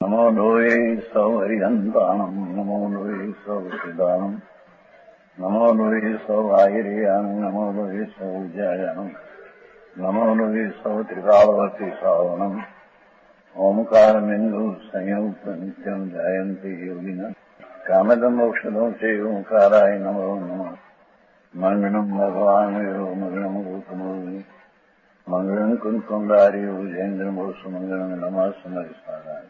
नमो लोये सौहरिहन्ताणम् नमो लोये सौहृदानम् नमो लोये सौभागिर्यानम् नमो लोये सौविजयानम् नमो लोये सौत्रिकालवती सावनम् ओंकारमिन्दु संयुक्त नित्यम् ध्यायन्ति योगिनः कामदम् मोक्षदम् च ओंकाराय नमो नमः मङ्गलम् भगवान् वीरो मङ्गलम् रूपमोहि मङ्गलम् कुन्कुण्डारि भुजेन्द्रमोसुमङ्गलम् नमः समरिसाराय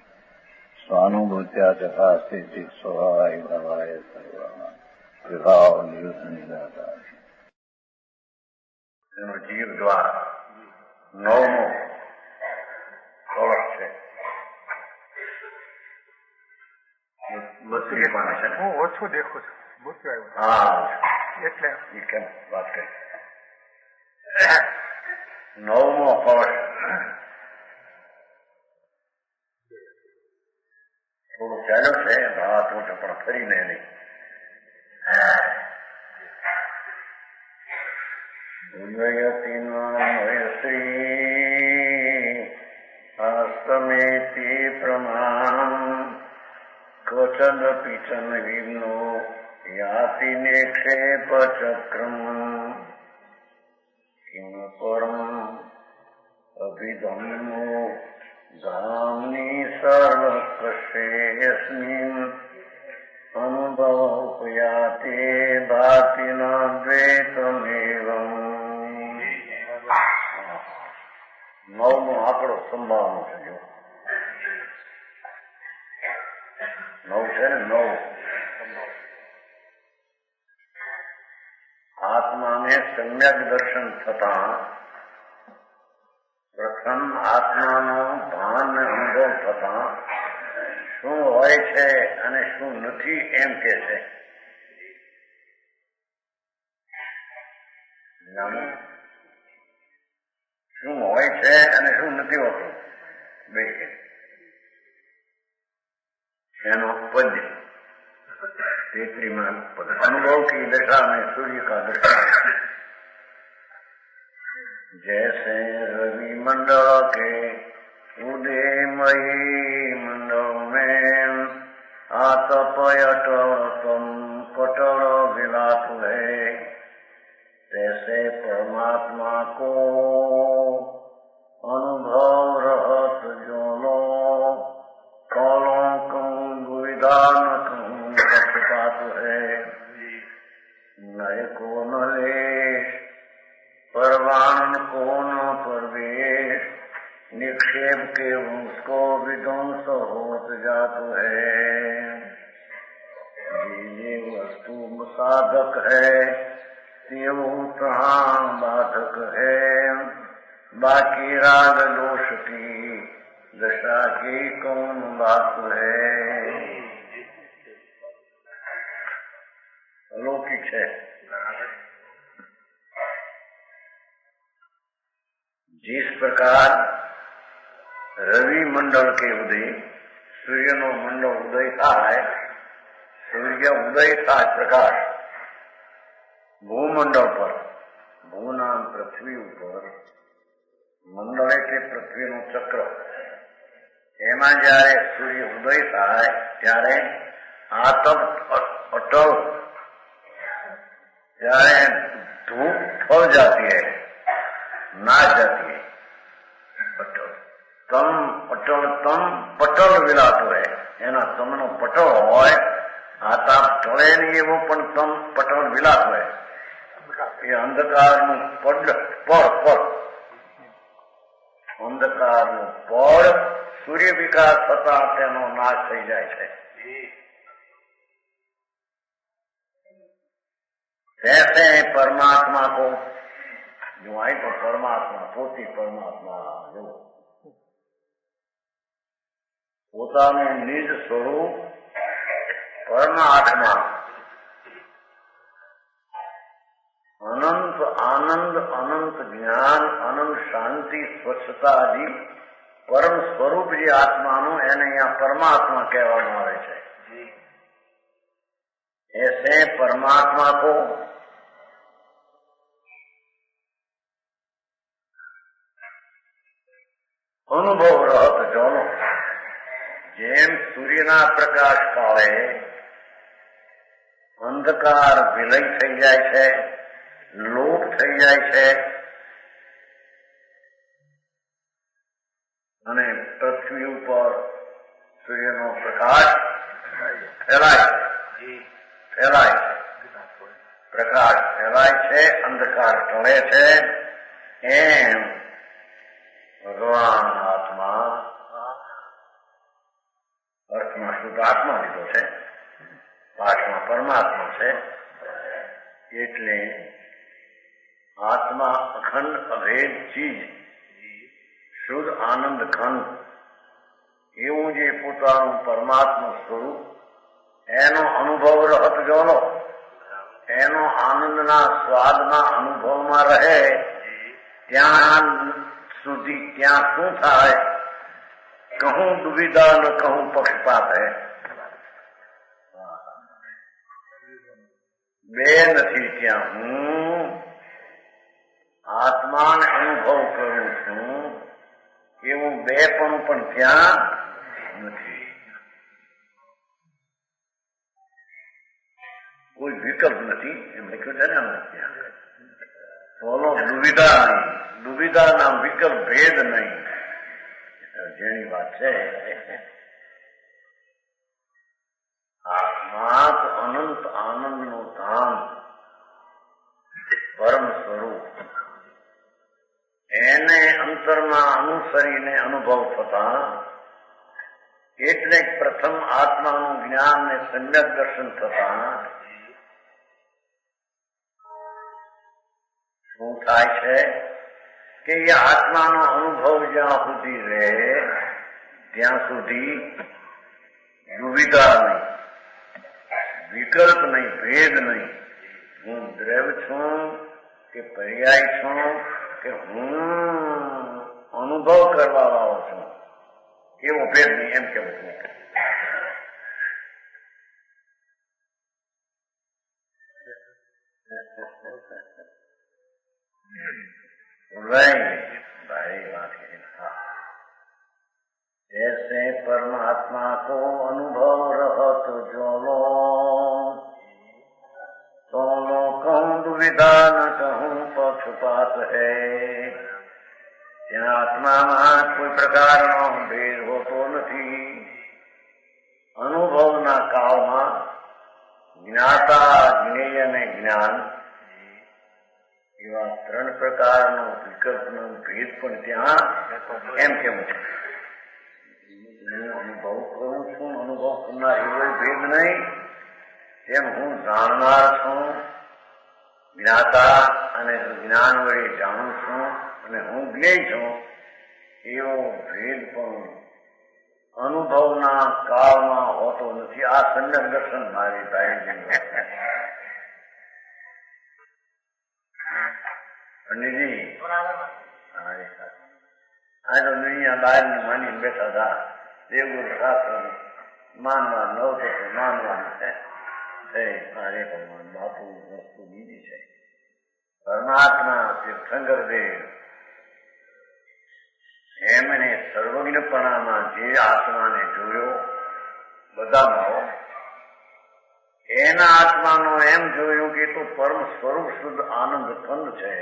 स्वानुभूत्या तथा स्थिति स्वभावाय भवाय विभाव नियुद्ध निराधार जीव द्वारा नवमो कलश છે બત્રીસ પાને છે હું ઓછું દેખું છું બુક આવ્યું એટલે એ કેમ વાત કરી નવમો કલશ થોડું ચાલ્યો છે રાત મોટો પણ ફરીને નહીં ઉદયતિ શ્રી હસ્તમેતિ પ્રમાણમ ક્વચદપી ચન વિઘ્નો યાતિ નિક્ષેપ ચક્રમ કિમ પરમ અભિધમ્મો ગામની સર્વશ્રેયસ્મિન અનુભવોપયાતે ભાતિ ન દ્વૈતમેવમ. નવમો આંકડો સંભાવનો છે. જો નવ છે ને નવ આત્માને સમ્યક દર્શન થતા પ્રથમ આત્માનો ભાન અનુભવ થતા શું હોય છે અને શું નથી એમ કે છે. શું હોય છે અને શું નથી હોતું બે એનો પદ 33 पद अनुभव की दशा में सूर्य का दर्शन जैसे रवि मंडल के उदयमयी मंडल में आतपयटम पटल विलाप है तैसे परमात्मा को अनुभव रहत जोनो कौलों कहूँ दुविधा न कहूँ पक्षपात है नय को न लेश परवान को न प्रवेश निक्षेप के उसको विध्वंस होत जात है. ये वस्तु साधक है तेवो तहाँ बाधक है बाकी राग दोष की दशा की कौन बात है. अलौकिक है. जिस प्रकार रवि मंडल के उदय सूर्य नो मंडल उदय थाय सूर्य उदय थाय प्रकाश भूमंडल पर भूनाम पृथ्वी ऊपर મંડળ એટલે પૃથ્વીનું ચક્ર એમાં જયારે સૂર્ય ઉદય થાય ત્યારે આતપ અટલ ત્યારે ધૂપ ફળ જાતી है नाच जाती है. अटल तम अटल तम पटल विलातो है એના તમનો પટલ હોય આ તાપ ટળે નહીં એવો પણ તમ પટલ વિલાતો હોય એ અંધકારનું પડ અંધકારનું પડ સૂર્ય વિકાસ થતા તેનો નાશ થઈ જાય છે. ऐसे परमात्मा को जो आई तो परमात्मा पोती परमात्मा जो પોતાનું નિજ સ્વરૂપ પરમાત્મા અનંત આનંદ અનંત જ્ઞાન અનંત શાંતિ સ્વચ્છતા આદિ પરમ સ્વરૂપ જે આત્માનું એને અહીંયા પરમાત્મા કહેવામાં આવે છે. ऐसे परमात्मा को अनुभव रहत जोनो જેમ સૂર્યના પ્રકાશ કાળે અંધકાર વિલય થઈ જાય છે, લોપ થઈ જાય છે અને પૃથ્વી ઉપર સૂર્યનો પ્રકાશ ફેલાય પ્રકાશ ફેલાય છે, અંધકાર ટળે છે, એમ ભગવાન આત્મા અર્થમાં શુદ્ધ આત્મા લીધો છે, પાઠમાં પરમાત્મા છે. એટલે આત્મા અખંડ અભેદ ચીજ, શુદ્ધ આનંદ ખંડ એવું જે પોતાનું પરમાત્મા સ્વરૂપ એનો અનુભવ રહત જોનો, એનો આનંદના સ્વાદના અનુભવમાં રહે ત્યાં સુધી ત્યાં શું થાય? કહું દુવિધા ન કહું પક્ષપાત હૈ. બે નથી ત્યાં. હું આત્માને અનુભવ કરું છું એવું બેપણું પણ ત્યાં નથી. કોઈ વિકલ્પ નથી એમ લખ્યું છે ને ત્યાં. બોલો દુવિધા નહીં, દુવિધાના વિકલ્પ ભેદ નહીં. જેની વાત છે આત્મા તો અનંત આનંદનું ધામ, પરમ સ્વરૂપ, એને અંતરમાં અનુસરીને અનુભવ થતા એટલે પ્રથમ આત્માનું જ્ઞાન ને સમ્યક દર્શન થતા શું થાય છે કે એ આત્માનો અનુભવ જ્યાં સુધી રહે ત્યાં સુધી દુવિધા નહીં, વિકલ્પ નહીં, ભેદ નહીં. હું દ્રવ્ય છું કે પર્યાય છું કે હું અનુભવ કરવા વાળો છું એવો ભેદ નહીં. એમ કેવું છું. भाई बात जैसे परमात्मा को अनुभव रहत जो लो दोनों कहूं दुविधा न कहूं पक्षपात है. ત્યાં આત્મામાં કોઈ પ્રકારનો ભેદ હોતો નથી. અનુભવના કાળમાં જ્ઞાતા, જ્ઞેય અને જ્ઞાન એવા ત્રણ પ્રકારનો વિકલ્પનો ભેદ પણ ત્યાં એમ કેવું છે. હું અનુભવ કરું છું, અનુભવ કરનાર એવો ભેદ નહીં. તેમ હું જાણનાર છું, જ્ઞાતા અને જ્ઞાન વડે જાણું છું અને હું જ્ઞેય છું એવો ભેદ પણ અનુભવના કાળમાં હોતો નથી. આ સમ્યક દર્શન મારી ભાઈ પંડિતજી આ તો દુનિયા બહાર માની બેઠા હતા. દેવગુરુ શાસ્ત્ર માનવા નહોતો તો માનવાનું છે. મારે ભગવાન બાપુ વસ્તુ બીજી છે. પરમાત્મા તીર્થંકરદેવ એમને સર્વજ્ઞપણામાં જે આત્માને જોયો બધામાં એના આત્માનો એમ જોયું કે તો પરમ સ્વરૂપ શુદ્ધ આનંદ ખંડ છે.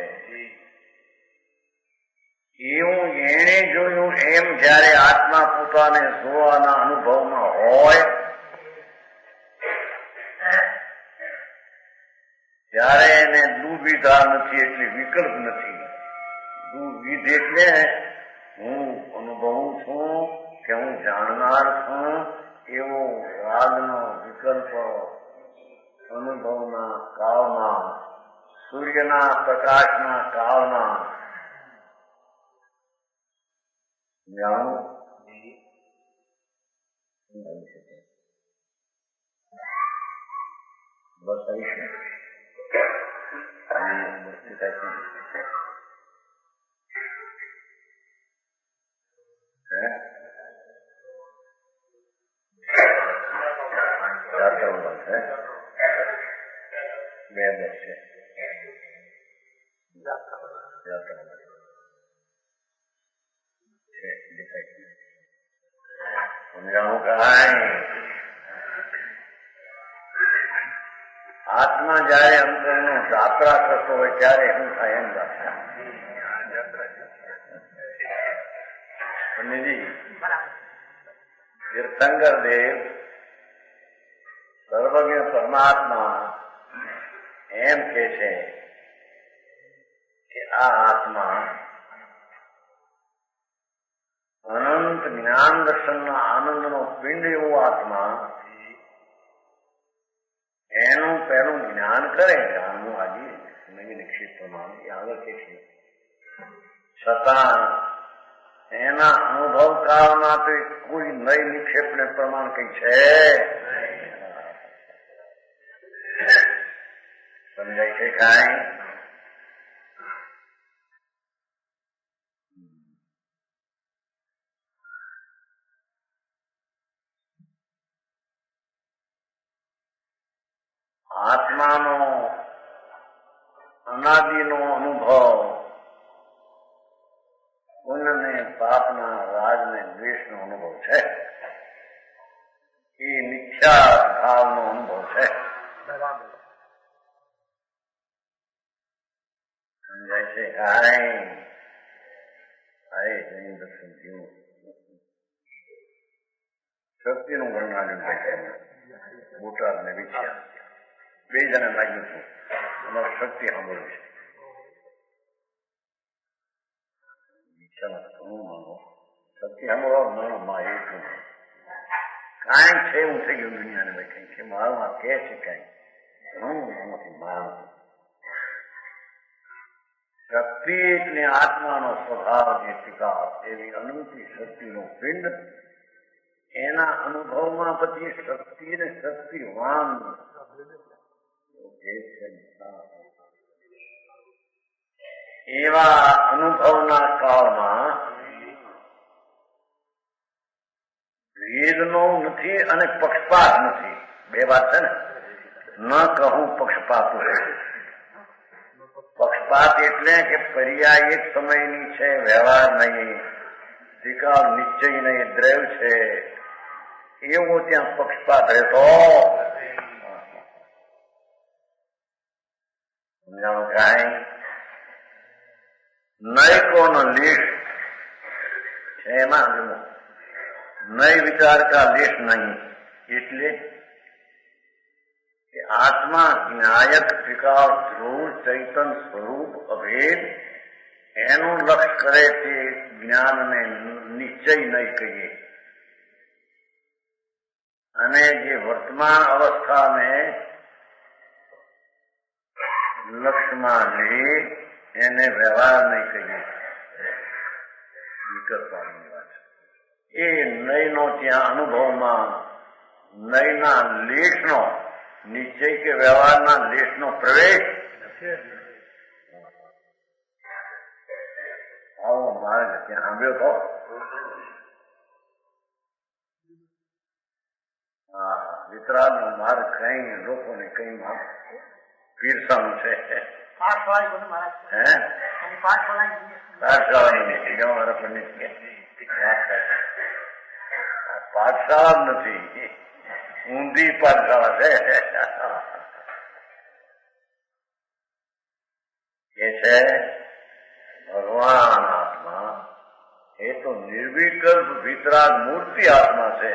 એવું એને જોયું એમ જયારે આત્મા પોતાને જોવાના અનુભવમાં હોય ત્યારે એને દુવિધા નથી, એટલે વિકલ્પ નથી. દુવિધ એટલે હું અનુભવું છું કે હું જાણનાર છું એવો રાગનો વિકલ્પ અનુભવના કાળમાં, સૂર્યના પ્રકાશના કાળમાં જાણું બસ આવીશું. બે બસ છે સમજાવું આત્મા જયારે અંતરનો જાત્રા કરતો હોય ત્યારે શું થાય એમ વાત પંડિતજી તીર્થંકર દેવ સર્વજ્ઞ પરમાત્મા એમ કે છે કે આ આત્મા અનંત જ્ઞાન દર્શનના આનંદનો પિંડ એવો આત્મા એનું પહેલું જ્ઞાન કરે જ્ઞાનનું આજે નવી નિક્ષેપ પ્રમાણે એ આગળ કે છે છતાં એના અનુભવ કાળમાં તો કોઈ નઈ નિક્ષેપને પ્રમાણ કઈ છે સમજાય છે કાંઈ આત્માનો અનાદિનો અનુભવ પુણ્ય ને પાપના રાગ ને દ્વેષનો અનુભવ છે એ મિથ્યા ભાવનો અનુભવ છે સમજાય છે કાંઈ જૈન દર્શન થયું શક્તિનું વર્ણન બોટાદ ને વિખ્યા બે જણા લાગ્યું હતું અમારે શક્તિ સાંભળવી છે ઈચ્છામાં ઘણું માનો શક્તિ સાંભળવા માનો માં એટલું કાંઈ છે એવું થઈ ગયું દુનિયાને ભાઈ કઈ છે મારું આ કે છે કાંઈ ઘણું એમાંથી માન શક્તિ એટલે આત્માનો સ્વભાવ જે ટીકા એવી અનંતી શક્તિનો પિંડ એના અનુભવમાં પછી શક્તિ ને શક્તિવાન એવા અનુભવના કાળમાં ભેદનો નથી અને પક્ષપાત નથી બે વાત છે ને ન કહું પક્ષપાત પક્ષપાત એટલે કે પર્યાયિક સમયની છે વ્યવહાર નહીં સ્વીકાર નિશ્ચય નહીં દ્રવ છે એવો ત્યાં પક્ષપાત રહેતો કાંઈ નૈકોનો લેશ છે એમાં નય વિચાર કા લેશ નહીં એટલે કે આત્મા જ્ઞાયક ત્રિકાળ ધ્રુવ ચૈતન સ્વરૂપ અભેદ એનું લક્ષ્ય કરે તે જ્ઞાનને નિશ્ચય નહીં કહીએ અને જે વર્તમાન અવસ્થાને લક્ષ્યમાં લે એને વ્યવહાર નહીં કહીએ વિકલ્પવાની વાત એ નયનો ત્યાં અનુભવમાં નયના લેશનો નિશ્ચય કે વ્યવહારના લેશનો પ્રવેશ આવો માર્ગ ત્યાં સાંભળ્યો તો વિતરાગનો માર્ગ કઈ લોકોને કઈ માં પીરસાનું છે પાઠશાળા નથી ઊંધી પાઠશાળા છે એ છે ભગવાન આત્મા એ તો નિર્વિકલ્પ વિતરાગ મૂર્તિ આત્મા છે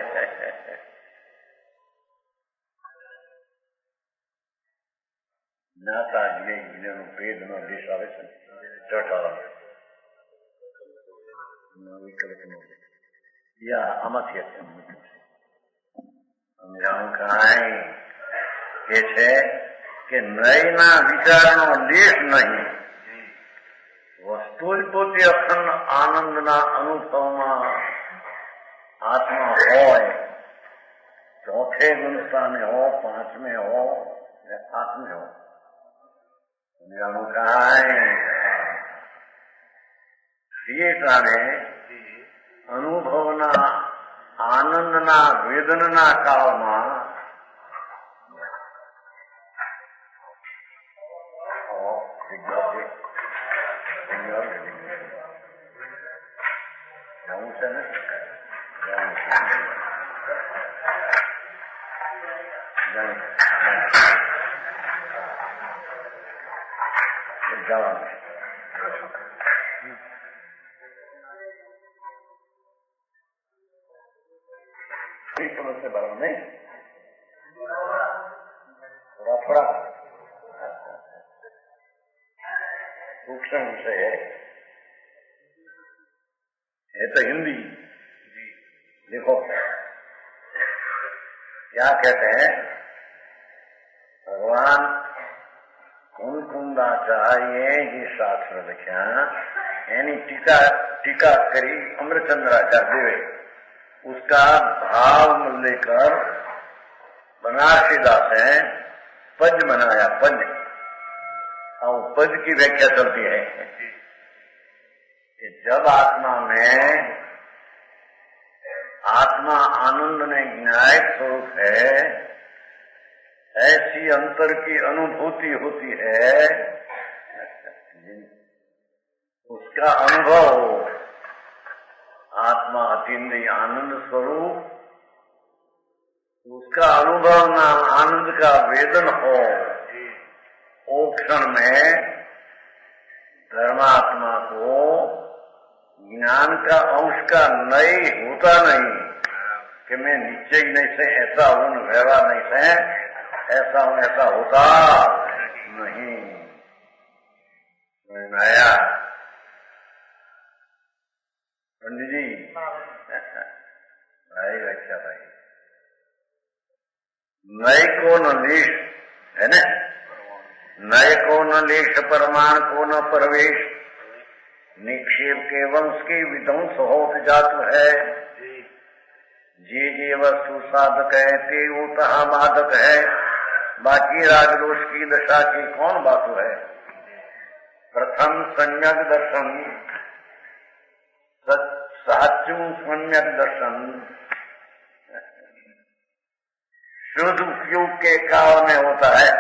જ્ઞાતા જ્ઞેયનું ભેદ નો દેશ આવે છે વિકલ્પ નો આમાંથી સમજાણું કાંઈ એ છે કે નયના વિચારનો દેશ નહીં વસ્તુ જ પોતે અખંડ આનંદના અનુભવમાં આત્મા હોય ચોથે ગુણસ્થાને હો પાંચમે હો ને આત્મે હો સમજાણું કાંઈ એ કારણે અનુભવના આનંદના વેદનના કાળમાં से बराबर नहीं, थोड़ा थोड़ा सूक्ष्म विषय है तो हिंदी। देखो क्या कहते हैं भगवान कुंदाचार्य जी शास्त्र लिख्या यानी टीका करी अमृतचंद्राचार्य देवे, उसका भाव लेकर बनारसी दास है पद बनाया। पद और पद की व्याख्या चलती है कि जब आत्मा में आत्मा आनंद में न्यायिक स्वरूप है, ऐसी अंतर की अनुभूति होती है, उसका अनुभव हो। आत्मा अतीन्द्रिय आनंद स्वरूप, उसका अनुभव नाम आनंद का वेदन हो, वो क्षण में धर्मात्मा को ज्ञान का अंश का नहीं होता नहीं कि मैं निश्चय नहीं से ऐसा हूं, व्यवहार नहीं से ऐसा हूं, ऐसा होता नहीं। आया पंडित जी भाई रक्षा भाई, नए को न लेश है न, नए को न लेश परमाण को न प्रवेश, निक्षेप के वंश की विध्वंस होत जातु है। जे वस्तु साधक है ते वो तहा बाधक है, बाकी राग दोष की दशा की कौन बातु है। प्रथम सम्यक दर्शन, साचू सम्यक दर्शन शुद्ध उपयोग के काल में होता है।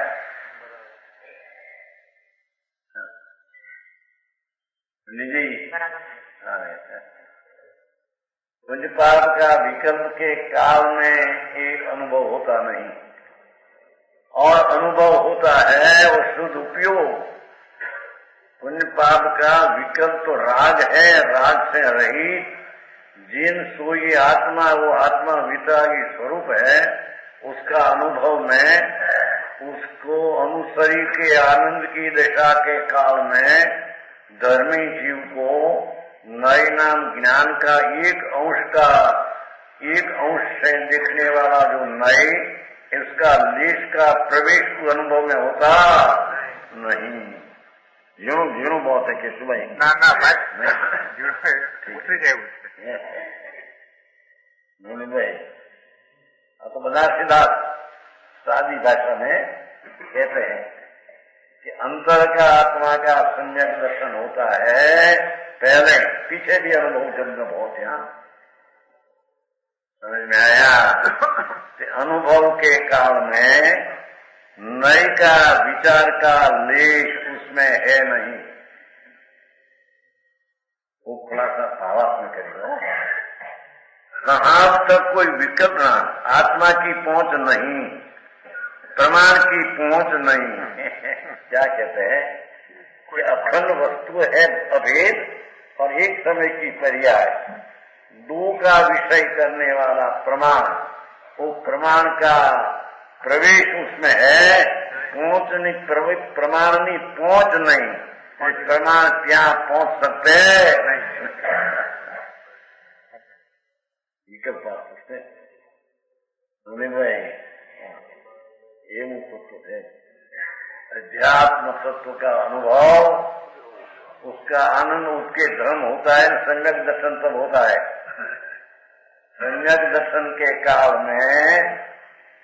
जी पुण्य पाप का विकल्प के काल में एक अनुभव होता नहीं, और अनुभव होता है वो शुद्ध उपयोग। पुण्य पाप का विकल्प तो राग है, राग से रहित जिन सोई आत्मा, वो आत्मा वितरागी स्वरूप है, उसका अनुभव में उसको अनुसरी के आनंद की दशा के काल में धर्मी जीव को नए नाम ज्ञान का एक अंश से दिखने वाला जो नए, इसका लेश का प्रवेश अनुभव में होता नहीं। जीणु बहुत है केशु भाई, ना भाई तो बनारसी दास सादी भाषा में कहते हैं कि अंतर का आत्मा का सम्यक दर्शन होता है। पहले पीछे भी अनुभव जब बहुत यहाँ समझ में आया कि अनुभव के काल में नए का विचार का लेश उसमें है नहीं। वो खुलासा भावात्म करेगा, कहाँ तक कोई विकल्प ना, आत्मा की पहुंच नहीं, प्रमाण की पहुंच नहीं। क्या कहते हैं कि अखंड वस्तु है अभेद और एक समय की पर्याय, दो का विषय करने वाला प्रमाण, वो प्रमाण का प्रवेश उसमें है, पहुंच नहीं, प्रमाण नहीं, पहुंच नहीं, प्रमाण क्या पहुंच सकते नहीं। बात उसने ये तत्व है, अध्यात्म तत्व का अनुभव, उसका आनंद उसके धर्म होता है। सम्यक दर्शन तब होता है, सम्यक दर्शन के काल में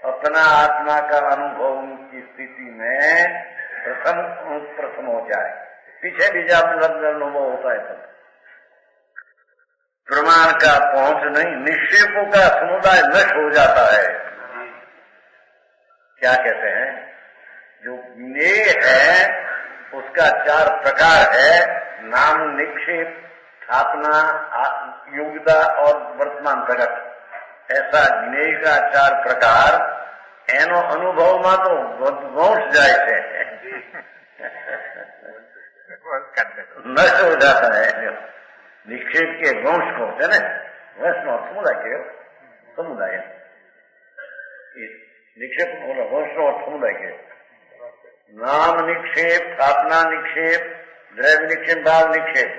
अपना आत्मा का अनुभव की स्थिति में प्रथम हो जाए, पीछे भी जब अनुभव होता है तब प्रमाण का पहुंच नहीं, निक्षेपों का समुदाय नष्ट हो जाता है। क्या कहते हैं, जो ज्ञेय है उसका 4 प्रकार है, नाम, निक्षेप, स्थापना, योग्यता और वर्तमान प्रगत। ऐसा જ્ઞેય का 4 પ્રકાર એનો અનુભવમાં તો વંશ જાય છે નષ્ટ हो जाता है निक्षेप के वंश को है ना वंश નો સમુદાય કયો સમુદાય निक्षेप वंश નો સમુદાય કયો नाम निक्षेप स्थापना निक्षेप द्रव्य निक्षेप भाव निक्षेप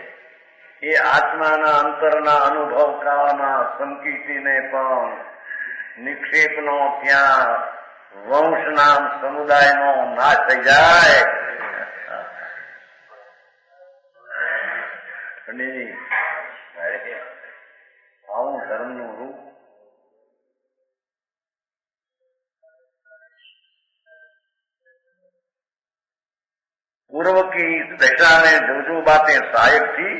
ये आत्माना अंतરના અનુભવ કાળમાં સંકીર્તિને પણ નિક્ષેપનો ત્યાં વંશ નામ સમુદાયનો નાશ થઈ જાય. આવું ધર્મનું રૂપ पूर्व की दशा में जो जो बातें सहायक थी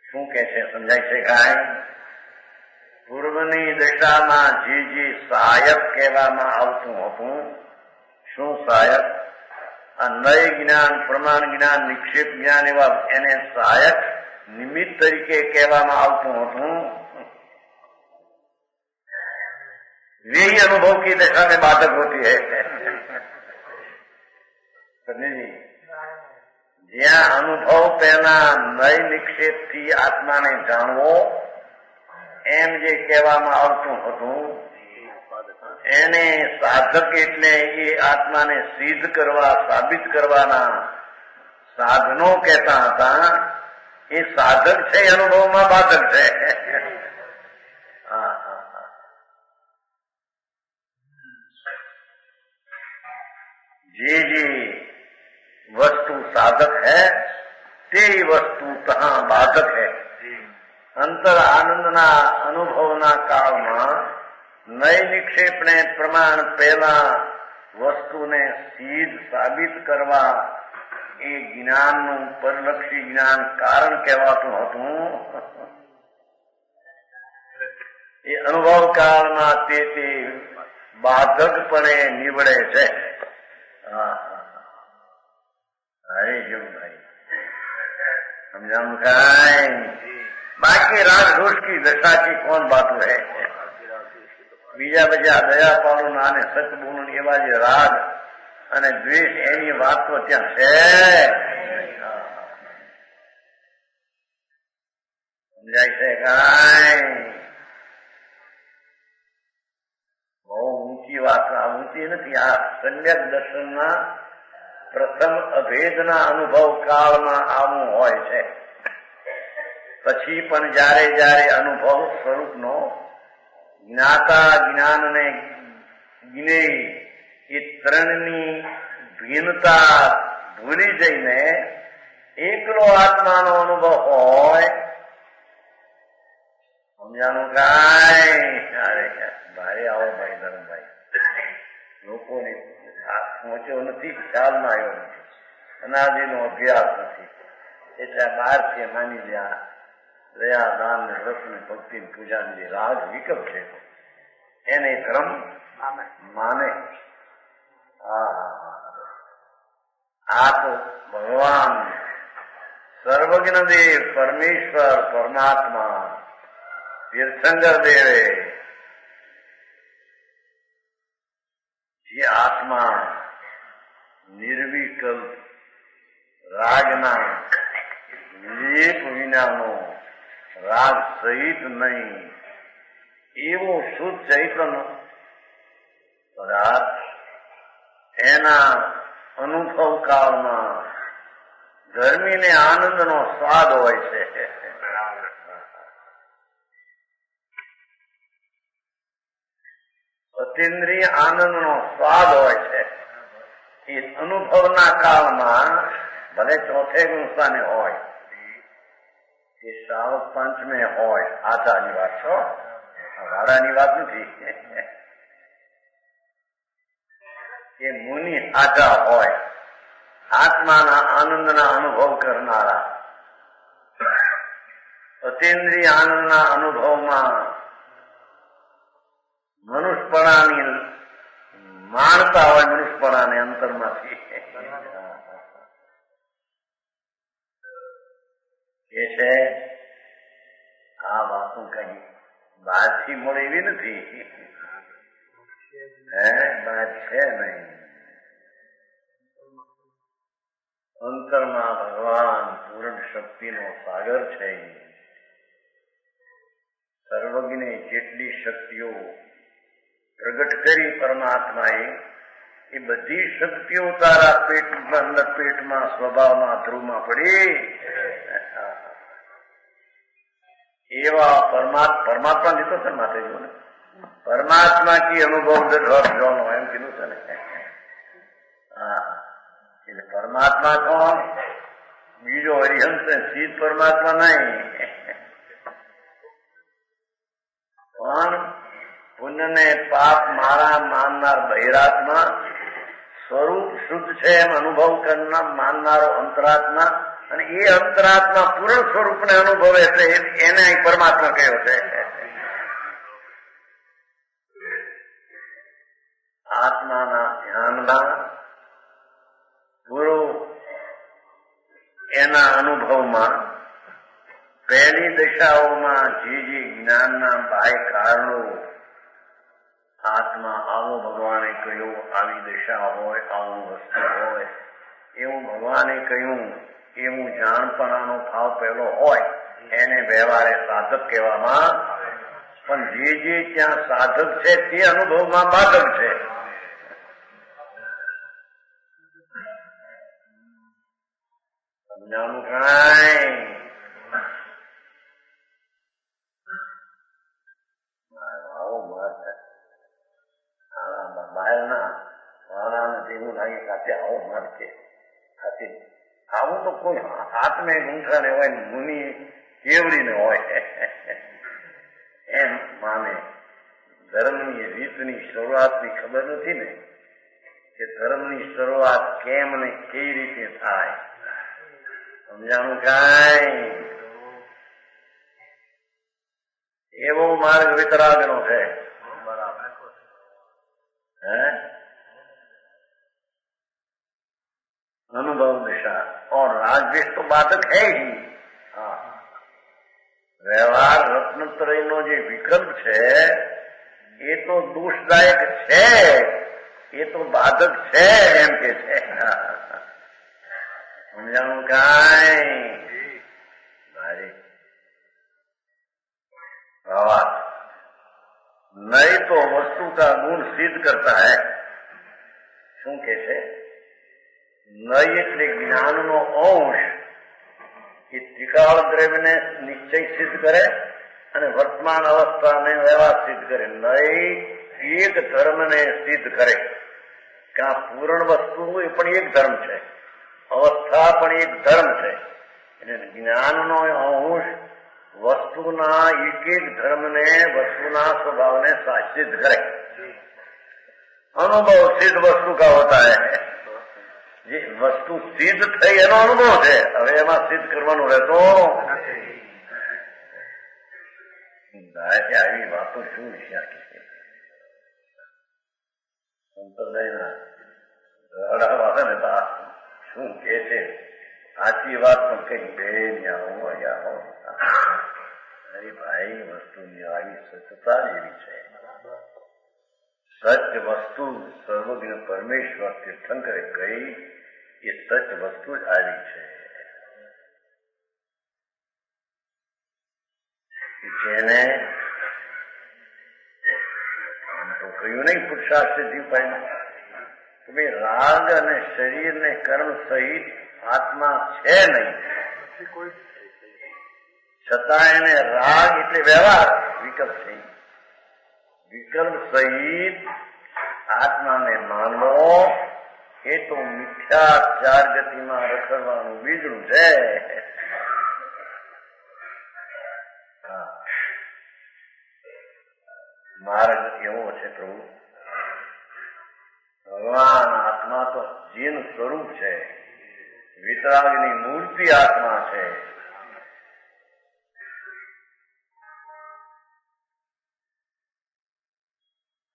શું કે છે સમજાય છે કાંઈ પૂર્વની દશામાં જે સહાયક કહેવામાં આવતું હતું શું સહાયક આ નય જ્ઞાન પ્રમાણ જ્ઞાન નિક્ષેપ જ્ઞાન એવા એને સહાયક નિમિત્ત તરીકે કહેવામાં આવતું હતું यही अनुभव की दशा में बाधक होती है. જ્યાં અનુભવ પહેલા નય નિક્ષેપ થી આત્માને જાણવો એમ જે કહેવામાં આવતું હતું એને સાધક એટલે એ આત્માને સિદ્ધ કરવા સાબિત કરવાના સાધનો કહેતા હતા. એ સાધક છે અનુભવમાં બાધક છે. જે वस्तु साधक है ते वस्तु तहां बाधक है. अंतर आनंदना अनुभवना काळमां नय निक्षेपने प्रमाण पहला वस्तुने सिद्ध साबित करवा ए ज्ञाननु परलक्षी ज्ञान कारण कहेवातुं हतुं. ए अनुभव काळमां ते बाधकपणे निवडे छे. अरे जो भाई समझा बाकी राग दोष की दशा की कौन बात है. बीजा बजा दया पालना ने सच बोलू एवा जे राग अने द्वेष एनी बात तो त्या छे. समझाय छे काई बहु ऊंची बात ऊंची नहीं. आ सम्यक दर्शन प्रथम अभेदना अनुभव काळमां आवुं होय छे. पछी पण ज्यारे ज्यारे अनुभव स्वरूपनो ज्ञाता ज्ञानने ज्ञेय ए त्रणनी ભિન્નતા ભૂલી જઈને એકલો આત્માનો અનુભવ હોય. સમજાનું કાંઈ ભારે આવો ભાઈ ધર્મભાઈ લોકોને પહોંચ્યો નથી ખ્યાલ ના આવ્યો નથી અનાદિનો અભ્યાસ નથી એટલે બહારથી માની લે દયા દાન ને વ્રત ને ભક્તિ પૂજાની જે રાગ વિકલ્પ છે એને ધર્મ માને. આ તો ભગવાન સર્વજ્ઞ દેવ પરમેશ્વર પરમાત્મા તીર્થંકર દેવે જે આત્મા નિર્વિકલ્પ રાગના લેપ વિનાનો રાગ સહિત નહીં એવો શુદ્ધ ચૈતન્ય પદાર્થ એના અનુભવ કાળમાં ધર્મીને આનંદનો સ્વાદ હોય છે. અતિન્દ્રિય આનંદનો સ્વાદ હોય છે. એ અનુભવના કાળમાં ભલે ચોથે ગુણસ્થાને હોય કે શ્રાવક પંચમે હોય. આચારની વાત છો, વાડાની વાત નથી. કે મુનિ આચા હોય આત્માના આનંદના અનુભવ કરનારા અતિન્દ્રિય આનંદના અનુભવમાં મનુષ્યપણાની માણતા હોય મનુષ્યપણાને અંતરમાંથી એ છે આ વાતો કઈ બહારથી મળે એવી નથી, બહાર છે નહીં. અંતરમાં ભગવાન પૂર્ણ શક્તિનો સાગર છે. સર્વજ્ઞે જેટલી શક્તિઓ પ્રગટ કરી પરમાત્માએ, એ બધી શક્તિઓ તારા પેટમાં સ્વભાવમાં ધ્રુવમાં પડી. એવા પરમાત્મા લીધો છે માટે જો ને, પરમાત્મા કી અનુભવ જોનો એમ કીધું છે ને. હા, એટલે પરમાત્મા કોણ? બીજો હરિહંસ સીધ પરમાત્મા નહીં, પણ પુણ્ય ને પાપ મારા માનનાર બહિરાત્મા, સ્વરૂપ શુદ્ધ છે એમ અનુભવ કરનાર માનનારો અંતરાત્મા, અને એ અંતરાત્મા પૂર્ણ સ્વરૂપને અનુભવે છે એને અહીં પરમાત્મા કહ્યો છે. આત્માના ધ્યાનમાં ગુરુ એના અનુભવમાં પહેલી દશાઓમાં જે જ્ઞાનના બાહ્ય કારણો આત્મા આવો ભગવાને કહ્યું, આવી દશા હોય, આવું વસ્તુ હોય એવું ભગવાને કહ્યું, એવું જાણપણાનો ભાવ પહેલો હોય એને વ્યવહારે સાધક કહેવામાં. પણ જે ત્યાં સાધક છે તે અનુભવમાં બાધક છે. સમજાણું કાંઈ? બહારના વાળાને જેવું લાગે સાથે આવો માર છે, આવું તો કોઈ હાથમે ગૂંઠાને હોય, મુનિ કેવડીને હોય એમ માને. ધર્મની રીતની શરૂઆતની ખબર નથી ને, કે ધર્મની શરૂઆત કેમ ને કઈ રીતે થાય. સમજાણું કાંઈ? એવો માર્ગ વિતરાગનો છે. अनुभव दिशा और राजवेश तो बाधक है ही. हाँ, व्यवहार रत्नत्रय नो जे विकल्प है ये तो दोषदायक है, ये तो बाधक है एम के છે. समझाणું કાંઈ? ભાઈ भावार्थ नहीं तो वस्तु का गुण सिद्ध करता है. શું કે છે? નહીં એટલે જ્ઞાનનો અંશ એ ત્રિકાળ દ્રવ્યને નિશ્ચય સિદ્ધ કરે અને વર્તમાન અવસ્થાને વ્યવહાર સિદ્ધ કરે. નહીં એક ધર્મને સિદ્ધ કરે કે આ પૂર્ણ વસ્તુ એ પણ એક ધર્મ છે, અવસ્થા પણ એક ધર્મ છે. એટલે જ્ઞાનનો અંશ વસ્તુના એક એક ધર્મને, वस्तुना स्वभाव ने सिद्ध करे. अनुभव सिद्ध वस्तु का होता है. જે વસ્તુ સિદ્ધ થઈ એનો અનુભવ છે. હવે એમાં સિદ્ધ કરવાનું રહેતો આવી વાતો શું વિચાર કે સંપ્રદાયના રડાવા ને શું કે છે? સાચી વાત પણ કઈ બે ન્યા અરે ભાઈ, વસ્તુની આવી સત્યતા એવી છે. સત્ય વસ્તુ સર્વજ્ઞ પરમેશ્વર તીર્થંકરે કહી એ સત્ય વસ્તુ જ આવી છે. જેને આમ તો કહ્યું નહીં પુરુષાર્થ સિદ્ધિ પાય કે ભાઈ રાગ અને શરીર ને કર્મ સહિત આત્મા છે નહીં, છતાં એને રાગ એટલે વ્યવહાર વિકલ્પ છે. વિકલ્પ સહિત આત્માને માનવો એ તો મિથ્યા ચાર ગતિમાં રખડવાનું બીજું છે. માર્ગ એવો છે પ્રભુ. ભગવાન આત્મા તો જીન સ્વરૂપ છે, વિતરાગની મૂર્તિ આત્મા છે.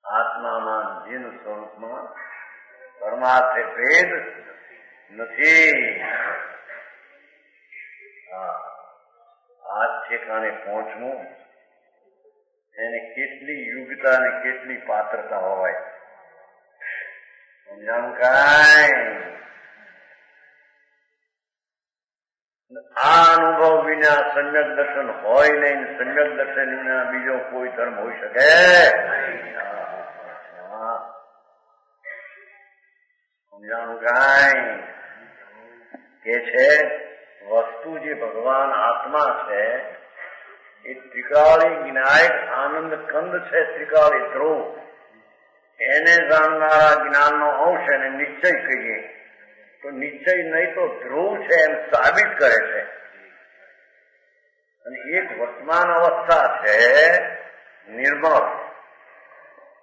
આત્મામાં જીન સ્વરૂપમાં પરમાર્થે ભેદ નથી. આ ઠેકાણે પહોંચવું એને કેટલી યોગ્યતા અને કેટલી પાત્રતા હોય સમજાણું કાંઈ. આ અનુભવ વિના સમ્યક દર્શન હોય નહીં. સમ્યક દર્શન વિના બીજો કોઈ ધર્મ હોઈ શકે સમજાણું કાંઈ. કે છે વસ્તુ જે ભગવાન આત્મા છે એ ત્રિકાળી જ્ઞાયક આનંદ કંદ છે. ત્રિકાળી ધ્રુવ એને જાણનારા જ્ઞાનનો અંશ એને નિશ્ચય કહીએ તો નિશ્ચય નહીં તો ધ્રુવ છે એમ સાબિત કરે છે. અને એક વર્તમાન અવસ્થા છે નિર્મળ,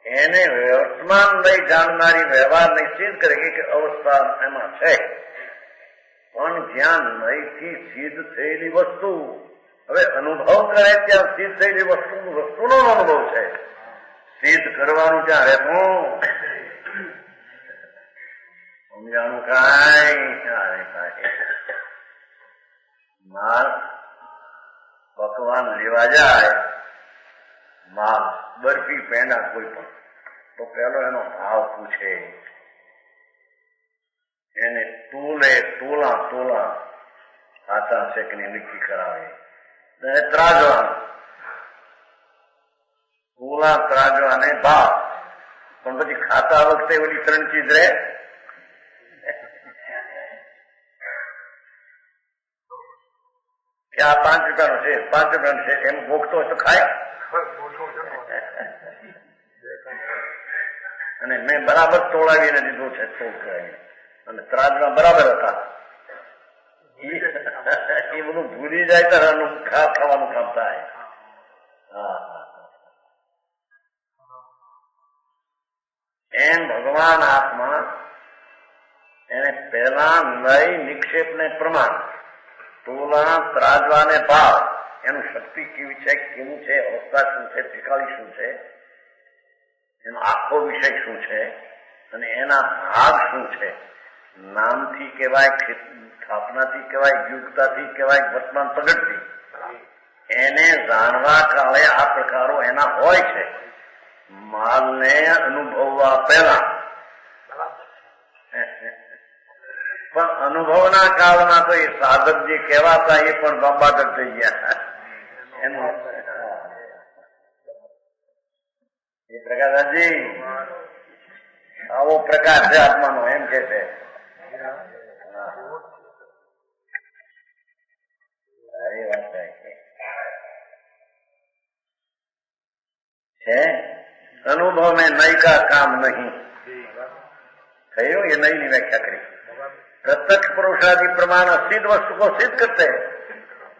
એને વર્તમાન નહીં જાણનારી વ્યવહાર નિશ્ચિત કરે કે અવસ્થા એમાં છે. પણ જ્યાં નહીંથી સિદ્ધ થયેલી વસ્તુ હવે અનુભવ કરે ત્યાં સિદ્ધ થયેલી વસ્તુનો અનુભવ છે. સિદ્ધ કરવાનું ત્યાં રહેતું સમજાણું કાંઈ. માલ પકવાન લેવા જાય, માલ બરફી પેંડા કોઈ પણ, તો પેલો એનો ભાવ પૂછે. એને તોલા સાચા છે કે નહીં નક્કી કરાવે. ત્રાજવાનું તોલા ત્રાજવાને ભાવ. પણ પછી ખાતા વખતે ઓલી ત્રણ ચીજ રહે. કે આ 5 રૂપિયાનો છે, 5 રૂપિયાનો છે એમ ભોગતો હોય તો ખાય. અને મેં બરાબર તોડાવીને દીધો છે તોડ કરાવીને, અને ત્રાજમાં બરાબર હતા. એ બધું ભૂલી જાય તો ખાવાનું કામ થાય. એમ ભગવાન આત્મા એને પહેલા નઈ નિક્ષેપ ને પ્રમાણ, તોલા ત્રાજવાને ભાવ, એનું શક્તિ કેવી છે, કેવું છે, અવસ્થા શું છે, ત્રિકાળી શું છે, એનો આખો વિષય શું છે, અને એના ભાગ શું છે. નામથી કહેવાય, સ્થાપનાથી કહેવાય, યુગતાથી કહેવાય, વર્તમાન પ્રગટથી. એને જાણવા કાળે આ પ્રકારો એના હોય છે. માલને અનુભવવા પહેલા પણ અનુભવના કાળમાં તો એ સાધક જે કહેવાતા એ પણ બાબાદર થઈ ગયા. એનું એ પ્રકાશજી આવો પ્રકાર છે આત્માનો, એમ કે છે. સારી વાત છે. અનુભવ में नई का काम नहीं થયું. ये नई ની વ્યાખ્યા કરી. प्रत्यक्ष पुरुषादि प्रमाण सिद्ध वस्तु को सिद्ध करते हैं.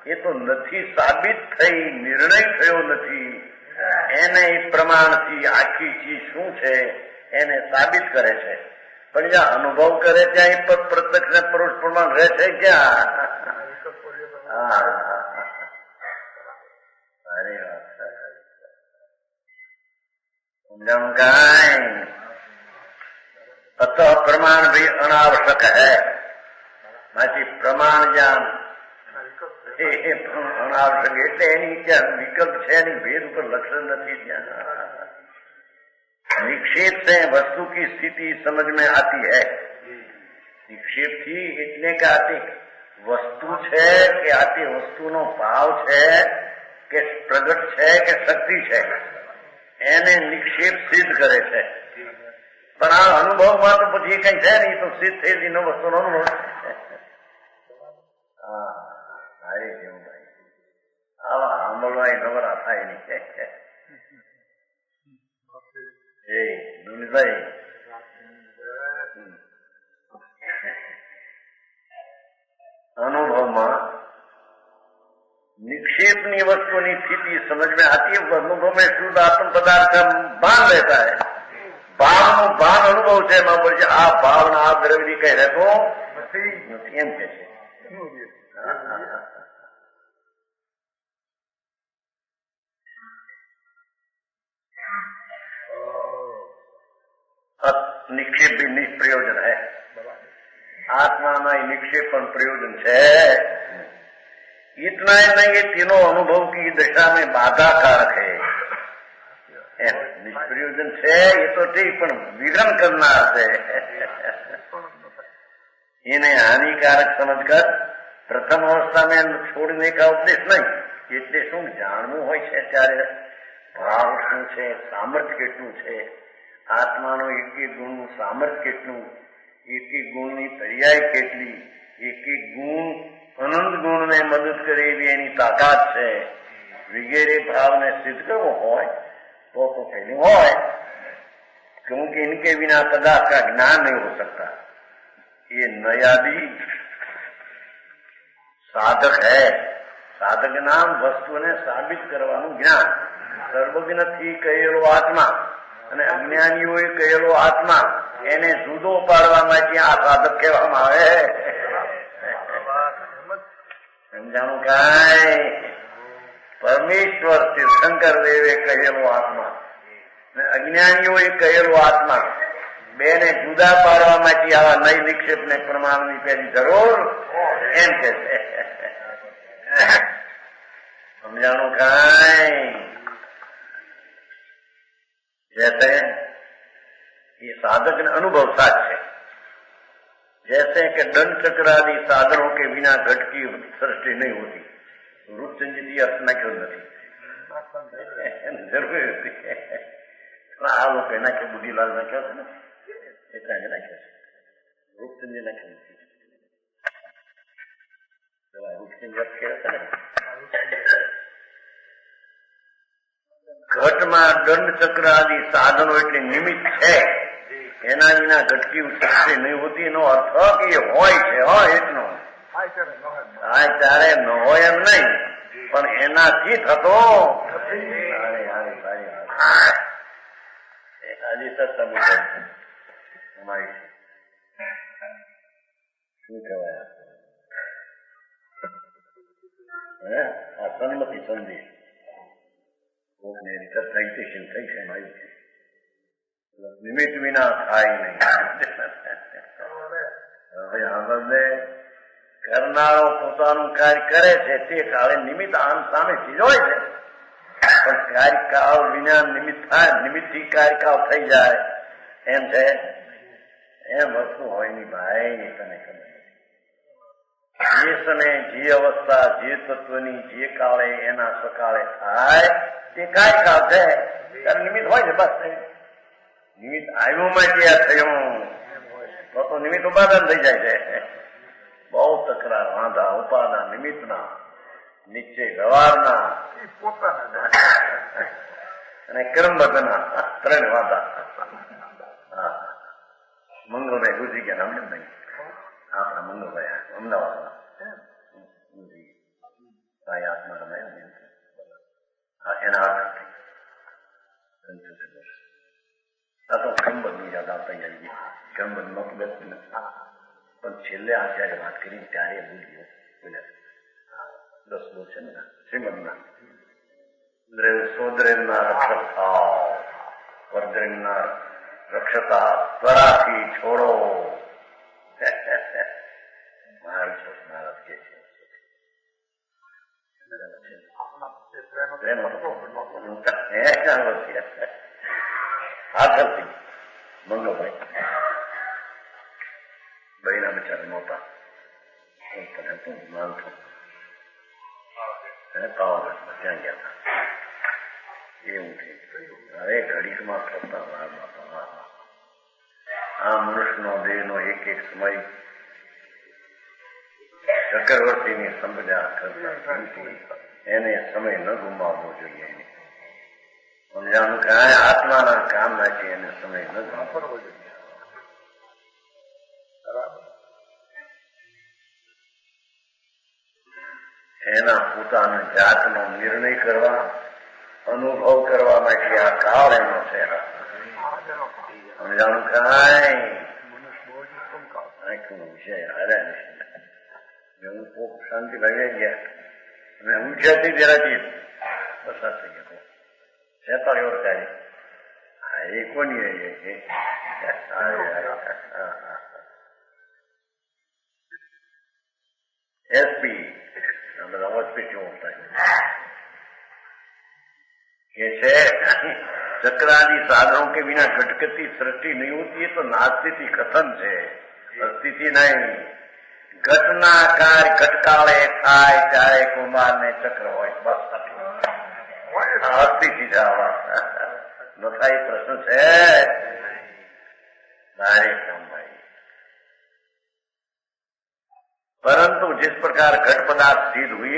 ये तो નથી સાબિત થઈ, નિર્ણય થયો નથી. એને પ્રમાણથી આખી ચીજ શું છે એને સાબિત કરે છે. પણ જ્યાં અનુભવ કરે ત્યાં એ પ્રત્યક્ષ ને પુરુષ પ્રમાણ રહે છે ક્યાં? સારી વાત समझाऊं कांई. अतः प्रमाण भी अनावश्यक है. बाकी प्रमाण ज्ञान अनावश्यक એટલે એની ત્યાં વિકલ્પ છે નહીં, ભેદ ઉપર લક્ષણ નથી. ત્યાં निक्षेप से वस्तु की स्थिति समझ में आती है. निक्षेप थी એટલે કે આતી વસ્તુ છે કે આતી વસ્તુનો ભાવ છે કે પ્રગટ છે કે શક્તિ છે એને નિક્ષેપ સિદ્ધ કરે છે. પણ આ અનુભવમાં તો પછી કઈ છે નહીં, તો સિદ્ધ થયેલી નો વસ્તુનો અનુભવ. ભાઈ આવા સાંભળવા નવરા થાય નહીં. દુનિભાઈ અનુભવમાં निक्षेपनी वस्तुनी स्थिति समझ में आती है. अनुभव में शुद्ध आत्म पदार्थ भान रहता है. भाव નું ભાન અનુભવ છે. એમાં બોલે આ ભાવના આ દ્રવ્ય કઈ રહેતો નથી એમ કે છે. निक्षेप भी निष्प्रयोजन है. आत्मा निक्षेप પણ प्रयोजन છે. इतना ही नहीं, ये तीनों अनुभव की दशा में बाधा कारक है. નિષ્પ્રયોજન છે એ તો ઠીક, પણ વિઘ્ન કરનાર છે એને હાનિકારક સમજ કર. પ્રથમ અવસ્થામાં છોડીને કા ઉપદેશ નહીં. એટલે શું જાણવું હોય છે ત્યારે ભાવ શું છે, સામર્થ્ય કેટલું છે, આત્માનો એક એક ગુણનું સામર્થ્ય કેટલું, એક એક ગુણની પર્યાય કેટલી, એક એક ગુણ અનંત ગુણને મદદ કરે એવી એની તાકાત છે વગેરે ભાવને સિદ્ધ કરવો હોય तो पहले હોય, क्योंकि इनके बिना पदार्थ का ज्ञान नहीं हो सकता. ये नयादी साधक है. साधक नाम વસ્તુને સાબિત કરવાનું જ્ઞાન. સર્વજ્ઞથી કહેલો આત્મા અને અજ્ઞાનીઓએ કહેલો આત્મા એને જુદો પાડવા માટે આ સાધક કહેવામાં આવે. સમજાણું કાંઈ? પરમેશ્વર તીર્થંકર દેવે કહેલો આત્મા અને અજ્ઞાનીઓએ કહેલો આત્મા બેને જુદા પાડવા માટે આવા નઈ નિક્ષેપ ને પ્રમાણની પેલી જરૂર એમ કે છે. સમજાણું કાંઈ? जैसे ये साधक ने अनुभव साथ है, जैसे कि दंड चक्र आदि साधनों के बिना घट की सृष्टि नहीं होती. रूपचंदी अर्चना क्यों नहीं जरूर होती है. आ लोग कहना कि बुढ़ीलाल ना क्या था ना इतना है ना क्या रूपचंदी ना क्यों रूपचंद कहता है ઘટમાં દંડ ચક્ર આદિ સાધનો એટલે નિમિત્ત છે. એના વિના ઘટકી સૃષ્ટિ નહીં હોતી. એનો અર્થ કે એ હોય છે એટલો હા ત્યારે ન હોય એમ નહીં, પણ એનાથી થતો આજે સત્સંગ અમારી શું કહેવાય આ સન્મતિ સંદેશ કોકને સાયન્ટિશન થઈ છે આવ્યું છે. નિમિત્ત વિના થાય નહીં. હવે આ બધે કરનારો પોતાનું કાર્ય કરે છે તે કાળે નિમિત્ત આમ સામેથી જ હોય છે, પણ કાર્યકાળ વિના નિમિત્ત થાય, નિમિત્તથી કાર્યકાળ થઈ જાય એમ છે. એમ વસ્તુ હોય ની ભાઈ. તને ખબર જે સમય જે અવસ્થા જે તત્વની જે કાળે એના સકાળે થાય તે કાર્યકાળ છે ત્યારે નિમિત્ત હોય છે. બસ નિમિત્ત આવ્યું માટે આ થયું તો નિમિત્ત ઉપાદાન થઈ જાય છે. બહુ તકરાર વાંધા ઉપાદાન નિમિત્તના નિશ્ચય વ્યવહારના અને કર્મબદ્ધના ત્રણ વાંધા. મંગળભાઈ ગુજરી ગયા અમને નહીં. આપણા મંગળભાઈ અમદાવાદમાં આત્મા રમાયા એના આધારથી આ તો ક્રમબદ્ધની યાદ આવતા આવી. ક્રમબદ્ધ નહોતું બેસતું નથી, પણ છેલ્લે આચાર્ય વાત કરી ત્યારે ભૂલ્યો. દસ બોલ છે ને શ્રીમદના સોદરેના રક્ષતા વર્દ્રેના રક્ષતા ત્વરાથી છોડો. મહારાજ કે છે આગળથી મંગળભાઈ બહેના બિચારા નહોતા માનતો પાવાગઢમાં ત્યાં ગયા હતા. એવું થઈ હવે ઘડીકમાં થતા આ મનુષ્યનો દેહનો એક એક સમય ચક્રવર્તીની સમજા કરતા એને સમય ન ગુમાવવો જોઈએ. સમજાનું કાંઈ આત્માના કામ માટે એને સમય ન ગુમાવવો જોઈએ. એના પોતાના જાતનો નિર્ણય કરવા અનુભવ કરવા માટે આ કાળ એનો છે. સમજાનું કાંઈ આખું વિષય હાર્યા હું ખૂબ શાંતિ લાગી ગયા અને ઊંચાથી જરાથી પસાર થઈ ગયો. 46 વર્ષ આવી એ કોની એસપી બધા હોસ્પિટલ કે છે चक्रादि साधनों के बिना घटकती सृष्टि नहीं होती है तो नास्तिथि कथन है, अस्तिथि नहीं। घटना कार्य घटकाले थाय चाहे कुमार ने चक्र हो बस अस्तिथि जावा न થાય પ્રશ્ન છે કાર્યક્રમ ભાઈ। પરંતુ जिस प्रकार घट पदार्थ सिद्ध हुई,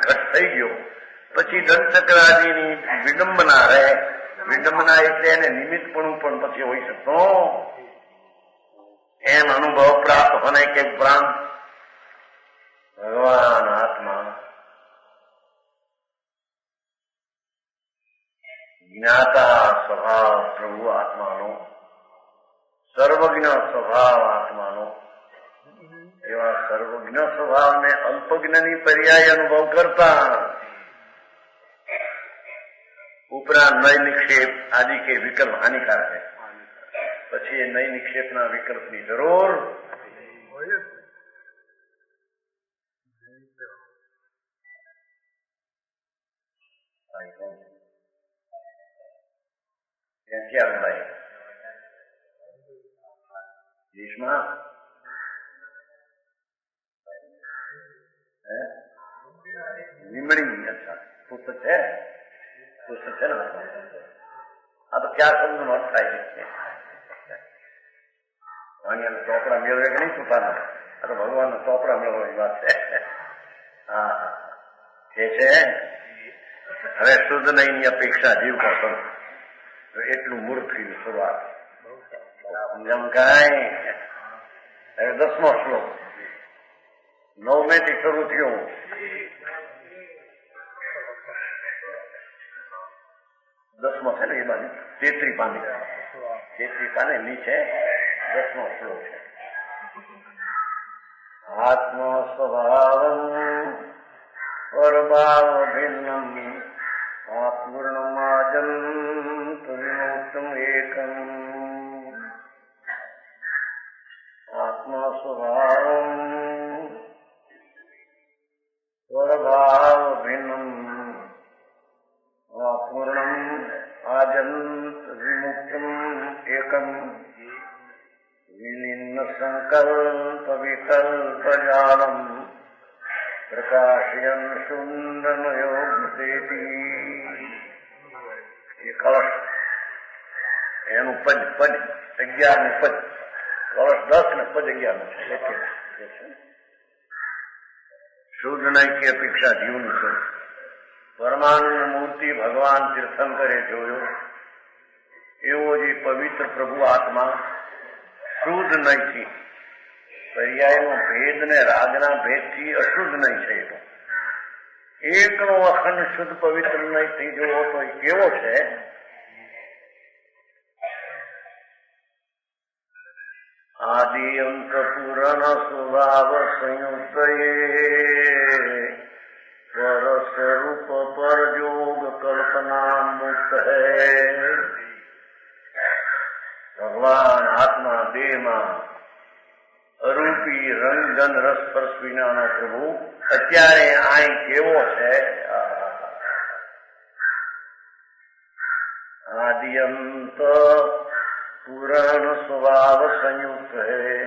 घट થઈ ગયો, પછી દંતચક્રાદિની વિડંબના રહે। વિડંબના એટલે એને નિમિત્તપણું પણ પછી હોઈ શકતો એમ અનુભવ પ્રાપ્ત હોने के उपरांत भगवान आत्मा ज्ञाता स्वभाव प्रभु आत्मानो सर्वज्ञ स्वभाव आत्मानो एवं सर्वज्ञ स्वभाव ने अल्पज्ञानी पर्याय अनुभव करता उपरांत नय निक्षेप आदि के विकल्प हानिकारक है। પછી એ નય નિક્ષેપના વિકલ્પની જરૂર ક્યાંથી આવે ભાઈ? દેશમાં લીમડી। अच्छा पुस्तक है, पुस्तक है ना। हाँ तो क्या शब्द નો અર્થ થાય છે? અહીંયા ચોપડા મેળવે કે નહીં પોતાના? તો ભગવાન ચોપડા મેળવવાની વાત છે। હા એ છે। હવે શુદ્ધ નહીની અપેક્ષા જીવ કરતો એટલું મૂર્ખની શરૂઆત સમજમ કાંઈ। હવે 10મો શ્લોક 9મે થી શરૂ થયો। 10મો છે ને એ બાજુ 33 પાને, 33 પાને નીચે 10મો શ્લોક છે। આત્મા સ્વભાવં પરભાવ ભિન્નમ પૂર્ણમાજંત વિમોક્ષમ એકમ। આત્મા સ્વભાવં પરભાવ ભિન્નમ પૂર્ણમ આજંત વિમુક્તમ એકમ। विलीन संकल्प विकल्प जालम प्रकाशयन शून्यमयोगेति। ये कलश एनु पद पद 11 पद, कलश 10 ने पद 11 शुद्ध नहीं की अपेक्षा जीवन से परमानंद मूर्ति भगवान तीर्थंकरे जोयो एवो जी पवित्र प्रभु आत्मा શુદ્ધ નહીં છે। પર્યાયનો ભેદ ને રાગના ભેદથી અશુદ્ધ નહીં છે। તો એકનો અખંડ શુદ્ધ પવિત્ર નહીં થઈ જવો તો કેવો છે? આદિ અંત પૂરણ સ્વભાવ સંયુક્ત પર સ્વરૂપ પર જોગ કલ્પના મુક્ત હૈ। ભગવાન આત્મા દેહમાં અરૂપી રંગ ગંધ રસ સ્પર્શ વિનાનો પ્રભુ અત્યારે અહીં કેવો છે? આદિઅંત પૂરણ સ્વભાવ સંયુક્ત હૈ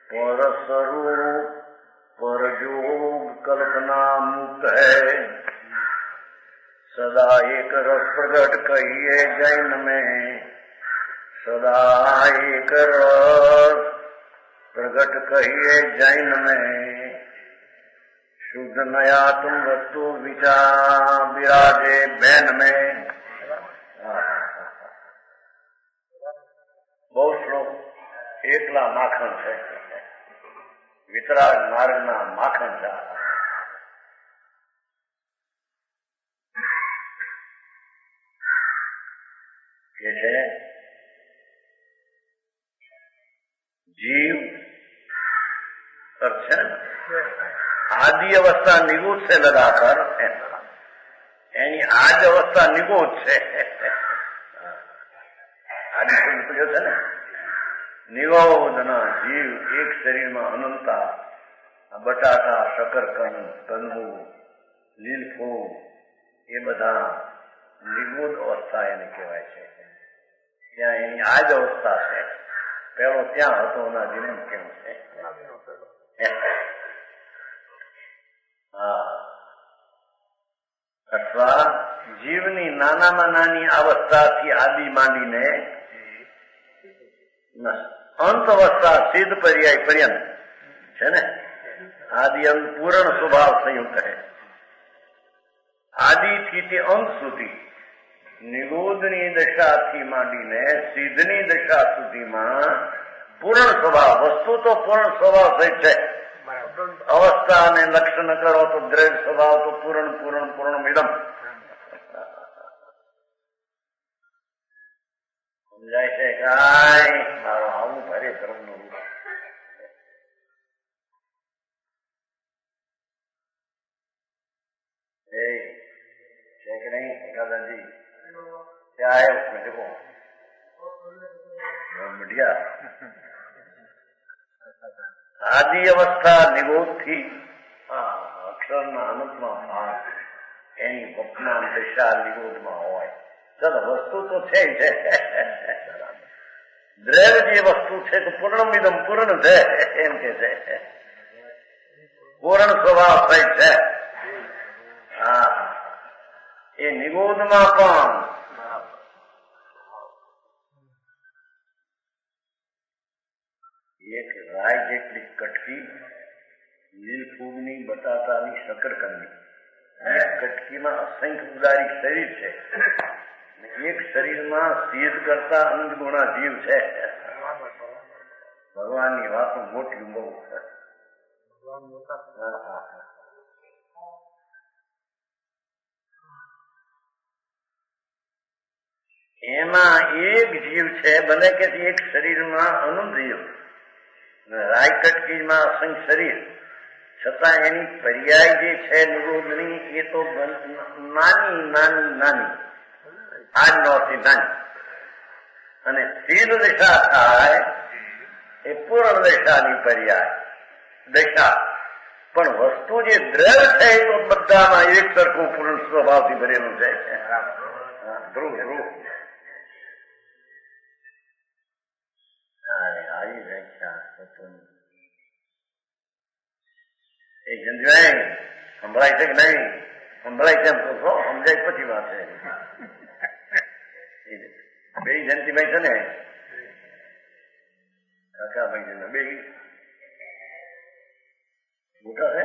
પર સ્વરૂપ પર જોગ કલ્પના મુક્ત હૈ। सदा एक रस प्रकट कहिए जैन में सदा एक रस प्रकट कहिए जैन में शुद्ध नया तुम वस्तु विचार विराजे बैन में। बहु श्लोक एकला माखण है वितराग मार्ग ना माखण था। ये है जीव अर्थ है आदि अवस्था निगूढ़ से लगाकर यानी आज अवस्था निगूढ़ से आदि जो है ना निगोधना जीव एक शरीर में अनंता बटाटा शकरकंद कंदू લીલફૂલ એ બધા નિગૂઢ અવસ્થા એને કહેવાય છે. ત્યાં એની આ જ અવસ્થા છે. પેલો ત્યાં હતો ના જીવન કેવું છે. અથવા જીવની નાનામાં નાની અવસ્થાથી આદિ માંડીને અંત અવસ્થા સિદ્ધ પર્યાય પર્યંત છે ને, આદિ અંત પૂર્ણ સ્વભાવ સંયુક્ત છે. આદિથી તે અંત સુધી નિરોધની દશાથી માંડીને સિદ્ધની દશા સુધીમાં પૂર્ણ સ્વભાવ, વસ્તુ તો પૂર્ણ સ્વભાવ થઈ છે. અવસ્થા અને લક્ષણ કરો તો દ્રઢ સ્વભાવ તો પૂર્ણ પૂર્ણ પૂર્ણ મિદમ. સમજાય છે કાંઈ? મારો આવું ભારે ધર્મનું રૂપ છે કે નહીં? દાદાજી क्या है उसमें? देखो बढ़िया. આદિ અવસ્થા નિરોધ થી અક્ષરના અનંતમાં ભાગ એની વર્તમાન દશા નિરોધમાં હોય. ચાલો વસ્તુ તો છે છે, દ્રવ્ય જે વસ્તુ છે તો પૂર્ણમિદમ પૂર્ણ છે એમ કે છે. પૂર્ણ સ્વભાવ થઈ છે. હા, એ નિરોધમાં પણ એક રાય જેટલી કટકી લીલફૂગની બટાટાની શકરકંદી, એક કટકીમાં અસંખ્ય ઉદારી શરીર છે. એક શરીરમાં સિદ્ધ કરતા અનંત ગુણા જીવ છે. ભગવાનની વાતો મોટી બહુ. એમાં એક જીવ છે, ભલે કે એક શરીરમાં અનંત જીવ, રાયકટકીમાં અસંખ્ય શરીર, છતાં એની પર્યાય જે છે નિરોધની એ તો નાની નાની નાની, આ નોથી નાની. અને સિદ્ધ દશા થાય એ પૂર્ણ દશાની પર્યાય દશા. પણ વસ્તુ જે દ્રઢ છે એ તો બધામાં એક સરખું પૂર્ણ સ્વભાવથી ભરેલું છે. ધ્રુવ ધ્રુવ આવી વ્યાખ્યા એ જંજવાય સંભળાય છે કે નહીં? સંભળાય છે એમ તો સમજાય પછી વાત છે. બે જયંતિભાઈ છે ને, કાકાભાઈ છે ને, બે મોટા છે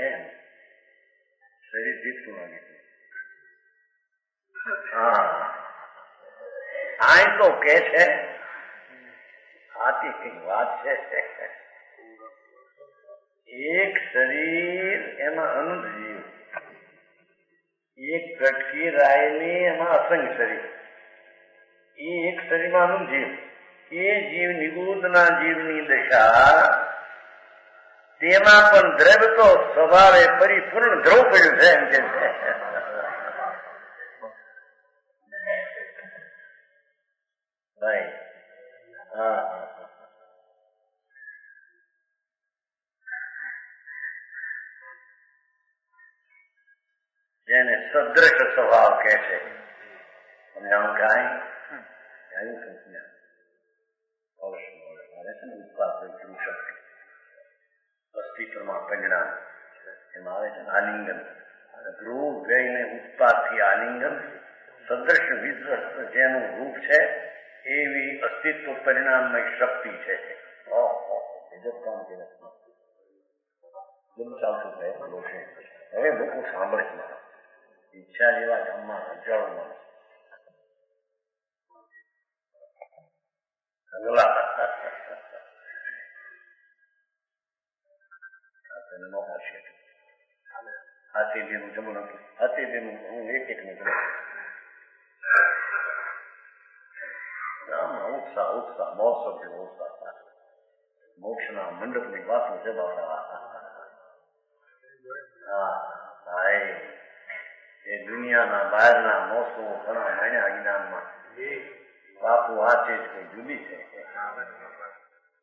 એમ શરીર જીતતું લાગે છે. હા, આ તો કે છે આથી કઈ વાત છે. એક શરીર એમાં અનંત જીવ, એક કટકી રાયની એમાં અસંખ્ય શરીર, એ એક શરીરમાં અનંત જીવ. એ જીવ નિગૂઢના જીવની દશા, તેમાં પણ દ્રવ્ય તો સ્વભાવે પરિપૂર્ણ ધ્રુવ પડ્યું છે એમ કે છે. ભાઈ હા, જેને સદ્રશ સ્વભાવ કહે છે. સમજાણું કાંઈ? આવ્યું સંજ્ઞા અવશ્ય છે ને, ઉત્પાદ શક્તિ અસ્તિત્વમાં પરિણામ એમાં આવે છે ને આલિંગન. ધ્રુવ વ્યયને ઉત્પાદથી આલિંગન, સદ્રશ વિદ્રસ્ત જેનું રૂપ છે એવી અસ્તિત્વ પરિણામમય શક્તિ છે. ગજબ કામ કે ચાલતું છે. હવે લોકો સાંભળે છે. ઈચ્છા જેવા ગામમાં હજારો માણસ હાથી બેનું જમણ હતું. હાથી બેનું હું એક નું ઉત્સાહ ઉત્સાહ મહોત્સવ જેવો ઉત્સાહ. મોક્ષના મંડપની વાતો છે બાપા. હા, એ દુનિયાના બહારના મોસો ઘણા માણ્યા જ્ઞાનમાં. બાપુ આ ચીજ કોઈ જુદી છે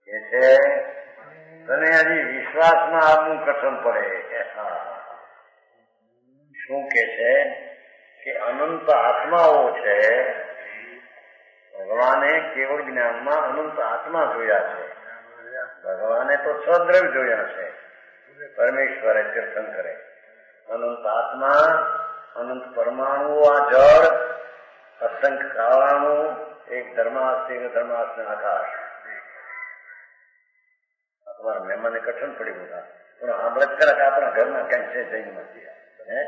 કે છે તને હજી વિશ્વાસમાં આવવું કઠણ પડે. શું કે છે કે અનંત આત્માઓ છે. ભગવાને કેવળ જ્ઞાનમાં અનંત આત્મા જોયા છે. ભગવાને તો સદ્રવ્ય જોયા છે. પરમેશ્વરે તીર્થંકરે અનંત આત્મા, અનંત પરમાણુ, આ જળ, અસંખ્ય કારણો, એક ધર્માસ્તિ ધર્માસ્તિ આકાશ. તમારા મહેમાનને કઠણ પડી બધા પણ આપણે ખરાક આપણા ઘરના ક્યાંક છે જૈનમાં હે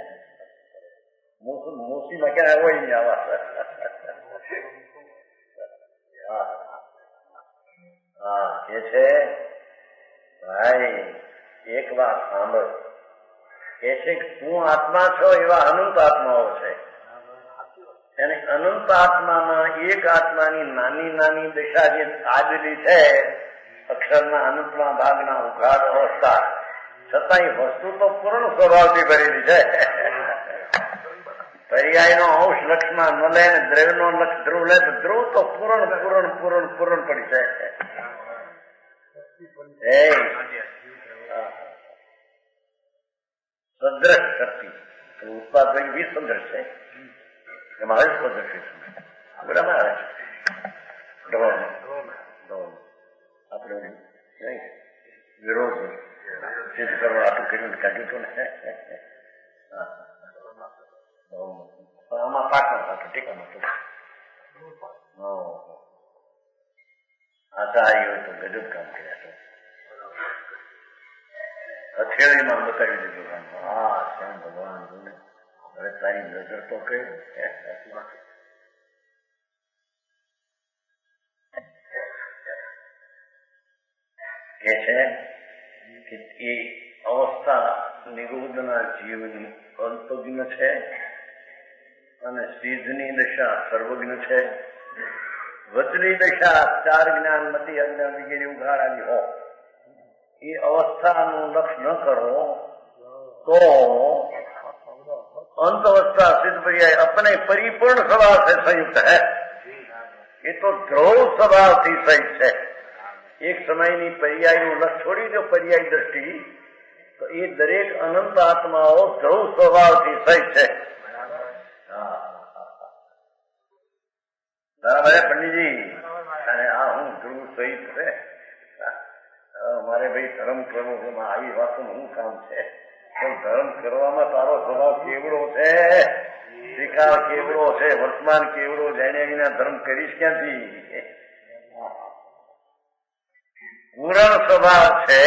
મોસીમાં ક્યાં હોય નહીં આવા. હા કે છે ભાઈ એક વાત સાંભળ. કે છે કે તું આત્મા છો એવા અનંત આત્માઓ છે. અને અનંત આત્મામાં એક આત્માની નાની નાની દિશા જે આવેલી છે અક્ષરના અનંતના ભાગના ઉઘાડ અવસ્થા, છતાં એ વસ્તુ તો પૂર્ણ સ્વભાવથી ભરેલી છે. પર્યાયનો અંશ લક્ષમાં ન લે ને દ્રવ્યનો લક્ષ ધ્રુવ લે તો ધ્રુવ તો પૂર્ણ પૂર્ણ પૂર્ણ પૂર્ણ પડી છે. સદ્રશ શક્તિ ઉત્પાદ વિસદ્રશ છે. એમાં આવે સદ્રશ બરાબર આવે છે. આપણે વિરોધ સિદ્ધ કરવા આટલું કર્યું કાઢ્યું હતું ને આમાં પાકમાં હતું ટીકામાં હતું. આશા આવી હોય તો ગજબ કામ કર્યા તો હથેળીમાં બતાવી દીધું. હા શ્યામ ભગવાન જોને હવે તારી નજર તો કઈ કે છે કે એ અવસ્થા નિરોધના જીવની અલ્પજ્ઞ છે અને સિદ્ધની દશા સર્વજ્ઞ છે. વચની દશા ચાર જ્ઞાનમતી અજ્ઞાન વગેરે ઉઘાડાની હો એ અવસ્થાનું લક્ષ ન કરો તો अंत अवस्था सिद्ध पर्याय अपने परिपूर्ण स्वभाव से संयुक्त है. ये तो ध्रुव स्वभाव थी सहित है. एक समयनी पर्यायનું લક્ષ છોડી દો પર્યાય દ્રષ્ટિ તો એ દરેક અનંત આત્માઓ ધ્રુવ સ્વભાવથી સહિત છે. બરાબર પંડિતજી? અને આ હું ધ્રુવ સહિત છે. મારે ભાઈ ધર્મ કરવો છે, આવી વાતનું શું કામ છે? પણ ધર્મ કરવામાં તારો સ્વભાવ કેવડો છે, શિકાર કેવડો છે, વર્તમાન કેવડો, જાણ્યા વિના ધર્મ કરીશ ક્યાંથી? પૂરણ સ્વભાવ છે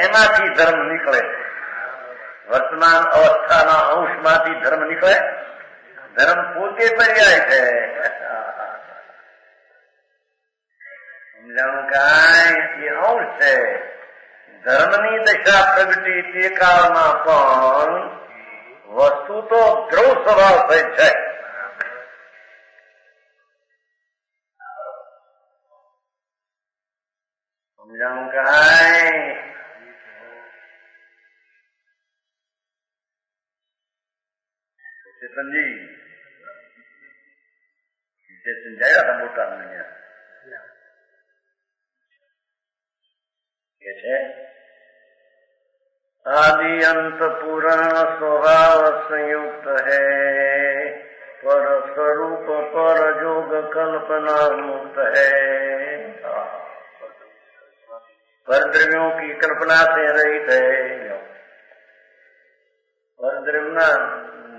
એમાંથી ધર્મ નીકળે. વર્તમાન અવસ્થાના અંશમાંથી ધર્મ નીકળે. ધર્મ પોતે પર્યાય છે. સમજાણું કાંઈ એ અંશ છે. ધર્મની દશા પ્રગટી તે કાળમાં પણ વસ્તુ તો ધ્રુવ સ્વભાવ થઈ છે. સમજાણું કાંઈ? ચેતનજી સમજાયા હતા મોટા કે છે आदि अंत पुराण स्वभाव संयुक्त है, पर स्वरूप पर जोग कल्पना मुक्त है. परद्रव्यों की कल्पना से रहित है. परद्रव्यના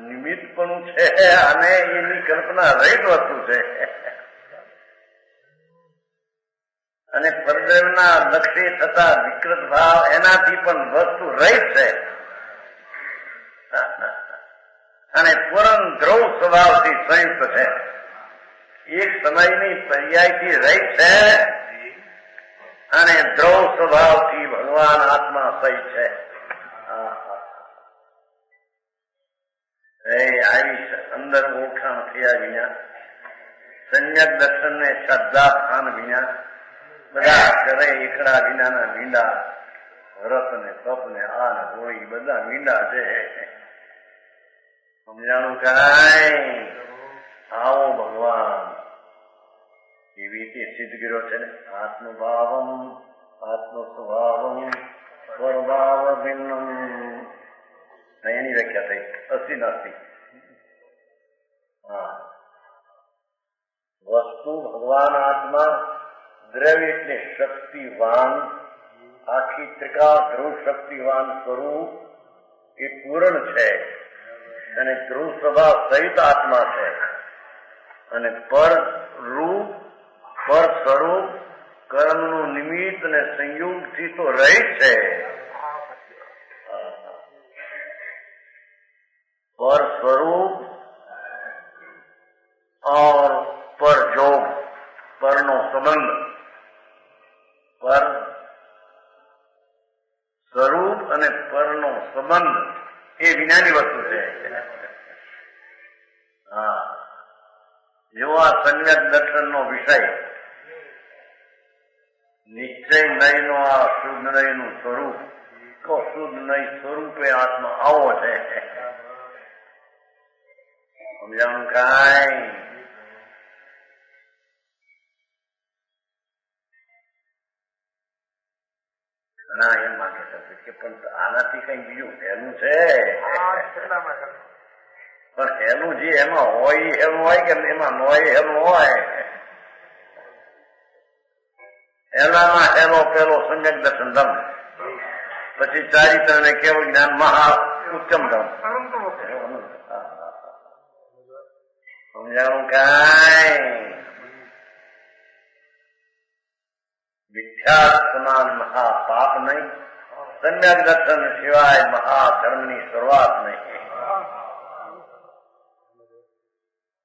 નિમિત્તપણું છે અને એની કલ્પના રહિત વસ્તુ છે. અને પરદ્રવ્યના લક્ષ્ય થતા વિકૃત ભાવ એનાથી પણ વસ્તુ રહિત છે. અને પૂર્ણ ધ્રુવ સ્વભાવથી સંયુક્ત છે. એક સમયની પર્યાયથી રહિત છે અને ધ્રુવ સ્વભાવથી ભગવાન આત્મા સહિત છે. આવી અંદર ઓળખાણ થયા વિના, સંયક દર્શન ને શ્રદ્ધા સ્થાન વિના, બધા ઘરે એકડા વિનાના મીંડા, રત ને તપ ને આ ને હોળી બધા મીંડા છે. સમજાણું કાંઈ? આવો ભગવાન એવી રીતે સિદ્ધ કર્યો છે ને. આત્મભાવમ આત્મ સ્વભાવમ સ્વભાવ ભિન્નમ. એની વ્યાખ્યા થઈ અસી નાસ્તી. ભગવાન આત્મા દ્રવ્ય એટલે શક્તિવાન, આખી ત્રિકાળ ધ્રુવ શક્તિવાન સ્વરૂપ એ પૂર્ણ છે અને ધ્રુવ સ્વભાવ સહિત આત્મા છે અને પર રૂપ પર સ્વરૂપ કર્મનું નિમિત્ત અને સંયોગથી તો રહિત છે. पर स्वरूप और पर जोग, परનો સંબંધ, પર સ્વરૂપ અને પરનો સંબંધ એ વિનાની વસ્તુ છે. હા, જો આ સમ્યક દર્શનનો વિષય નિશ્ચય નયનો આ શુદ્ધ નયનું સ્વરૂપ, તો શુદ્ધ નય સ્વરૂપે આત્મા આવો છે. સમજાણું કાંઈ? ઘણા એમ માટે કે પણ આનાથી કઈ બીજું હેલું છે, પણ હેલું જે એમાં હોય હેલું હોય કે એમાં ન હોય હેલું હોય. હેલામાં હેલો પેલો સમ્યક દર્શન ધમ, પછી ચારિત્ર ને કેવું જ્ઞાન મહા ઉત્તમ ધમ. સમજાણું કાંઈ? મિથ્યા સમાન મહાપાપ નહીં, સમ્યક દર્શન સિવાય મહાધર્મની શરૂઆત નહીં.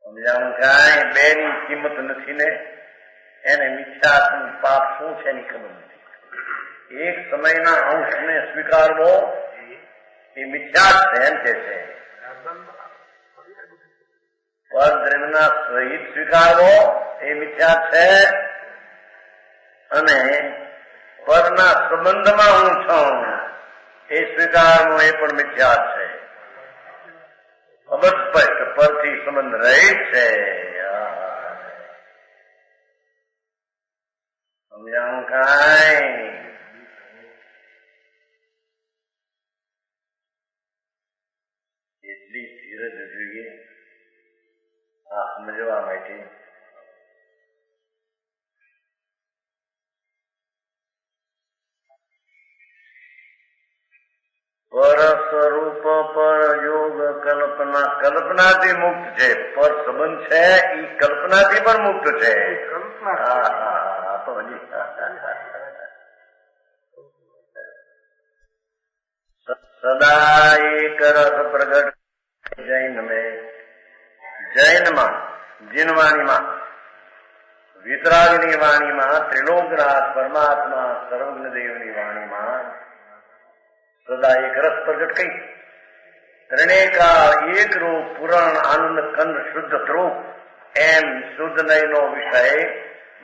સમજાણું કાંઈ? બે ની કિંમત નથી ને એને મિથ્યા પાપ શું છે એની ખબર નથી. એક સમયના અંશને સ્વીકારવો એ મિથ્યા છે એમ કે છે. પર દ્રવ્યના સહિત સ્વીકારવો એ મિથ્યા છે અને પરના સંબંધમાં હું છું એ સ્વીકારવો એ પણ મિથ્યા છે. અબધ સ્પષ્ટ પરથી સંબંધ રહિત છે. સમજાણું કાંઈ? એટલી ધીરજ જોઈએ આ સમજવા માટે. પર સ્વરૂપ પર યોગ કલ્પના, કલ્પનાથી મુક્ત છે. પર સંબંધ છે એ કલ્પનાથી પણ મુક્ત છે. સદા એક રસ પ્રગટ જૈન મેં, જૈનમાં જીનવાણીમાં વિતરાગની વાણીમાં ત્રિલોકનાથ પરમાત્મા સર્વજ્ઞદેવની વાણીમાં સદા એક રસ પ્રગટ કઈ ત્રણેકાળ એક રૂપ પુરાણ આનંદ કંદ શુદ્ધ ધ્રુવ એમ શુદ્ધ નયનો વિષય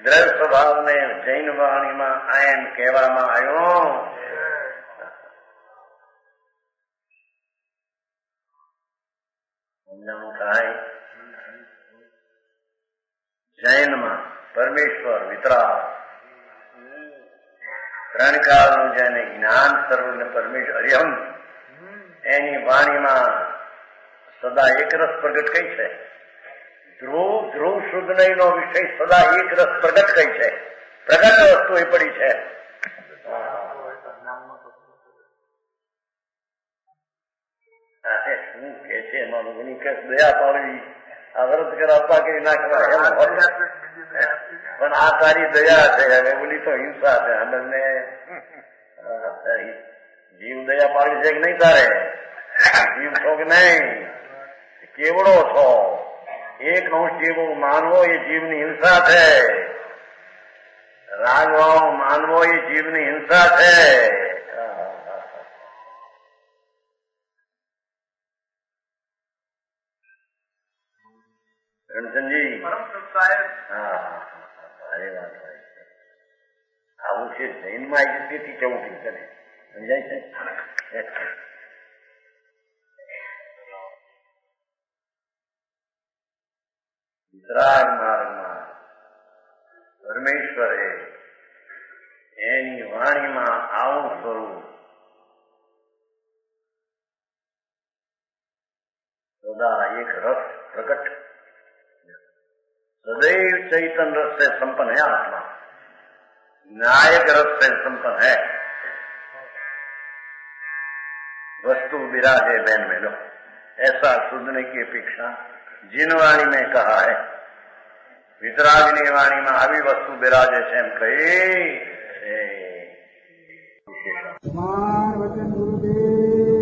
દ્રવ્ય સ્વભાવને જૈન વાણીમાં એમ કહેવામાં આવ્યો. કાંઈ જૈનમાં પરમેશ્વર વિતરાગ ત્રણ કાળનું જેને જ્ઞાન સર્વને પરમેશ્વર હરિહમ એની વાણીમાં સદા એક રસ પ્રગટ કઈ છે. ધ્રુવ ધ્રુવ શુદ્ધ નયનો વિષય સદા એક રસ પ્રગટ કઈ છે. પ્રગટ વસ્તુ એ પડી છે. શું કે છે એમાં લોકોની કે દયા પાડવી, આ વ્રત કરાવવા કે નાખવા પણ આ તારી દયા છે. હવે બોલી તો હિંસા છે. આનંદને જીવ દયા પાડી છે કે નહીં? તારે જીવ છો કે નહીં? કેવડો છો? એક અંશ જેવો માનવો એ જીવની હિંસા છે. રાગભાવ માનવો એ જીવની હિંસા છે. રણચંદજી આવું છે. જૈનમાં આવી તેથી કેવું ઠીક કરે સમજાય છે. વિતરાગ માર્ગમાં પરમેશ્વરે એની વાણીમાં આવું સ્વરૂપ સદા એક રસ પ્રગટ सदैव चैतन्य रस से संपन्न है आत्मा, नायक रस से संपन्न है। वस्तु विराजे बैन में लो, ऐसा सुनने की अपेक्षा जिन वाणी में कहा है, वितरागिनी वाणी में આવી વસ્તુ બિરાજે છે એમ કહી વચન ગુરુદેવ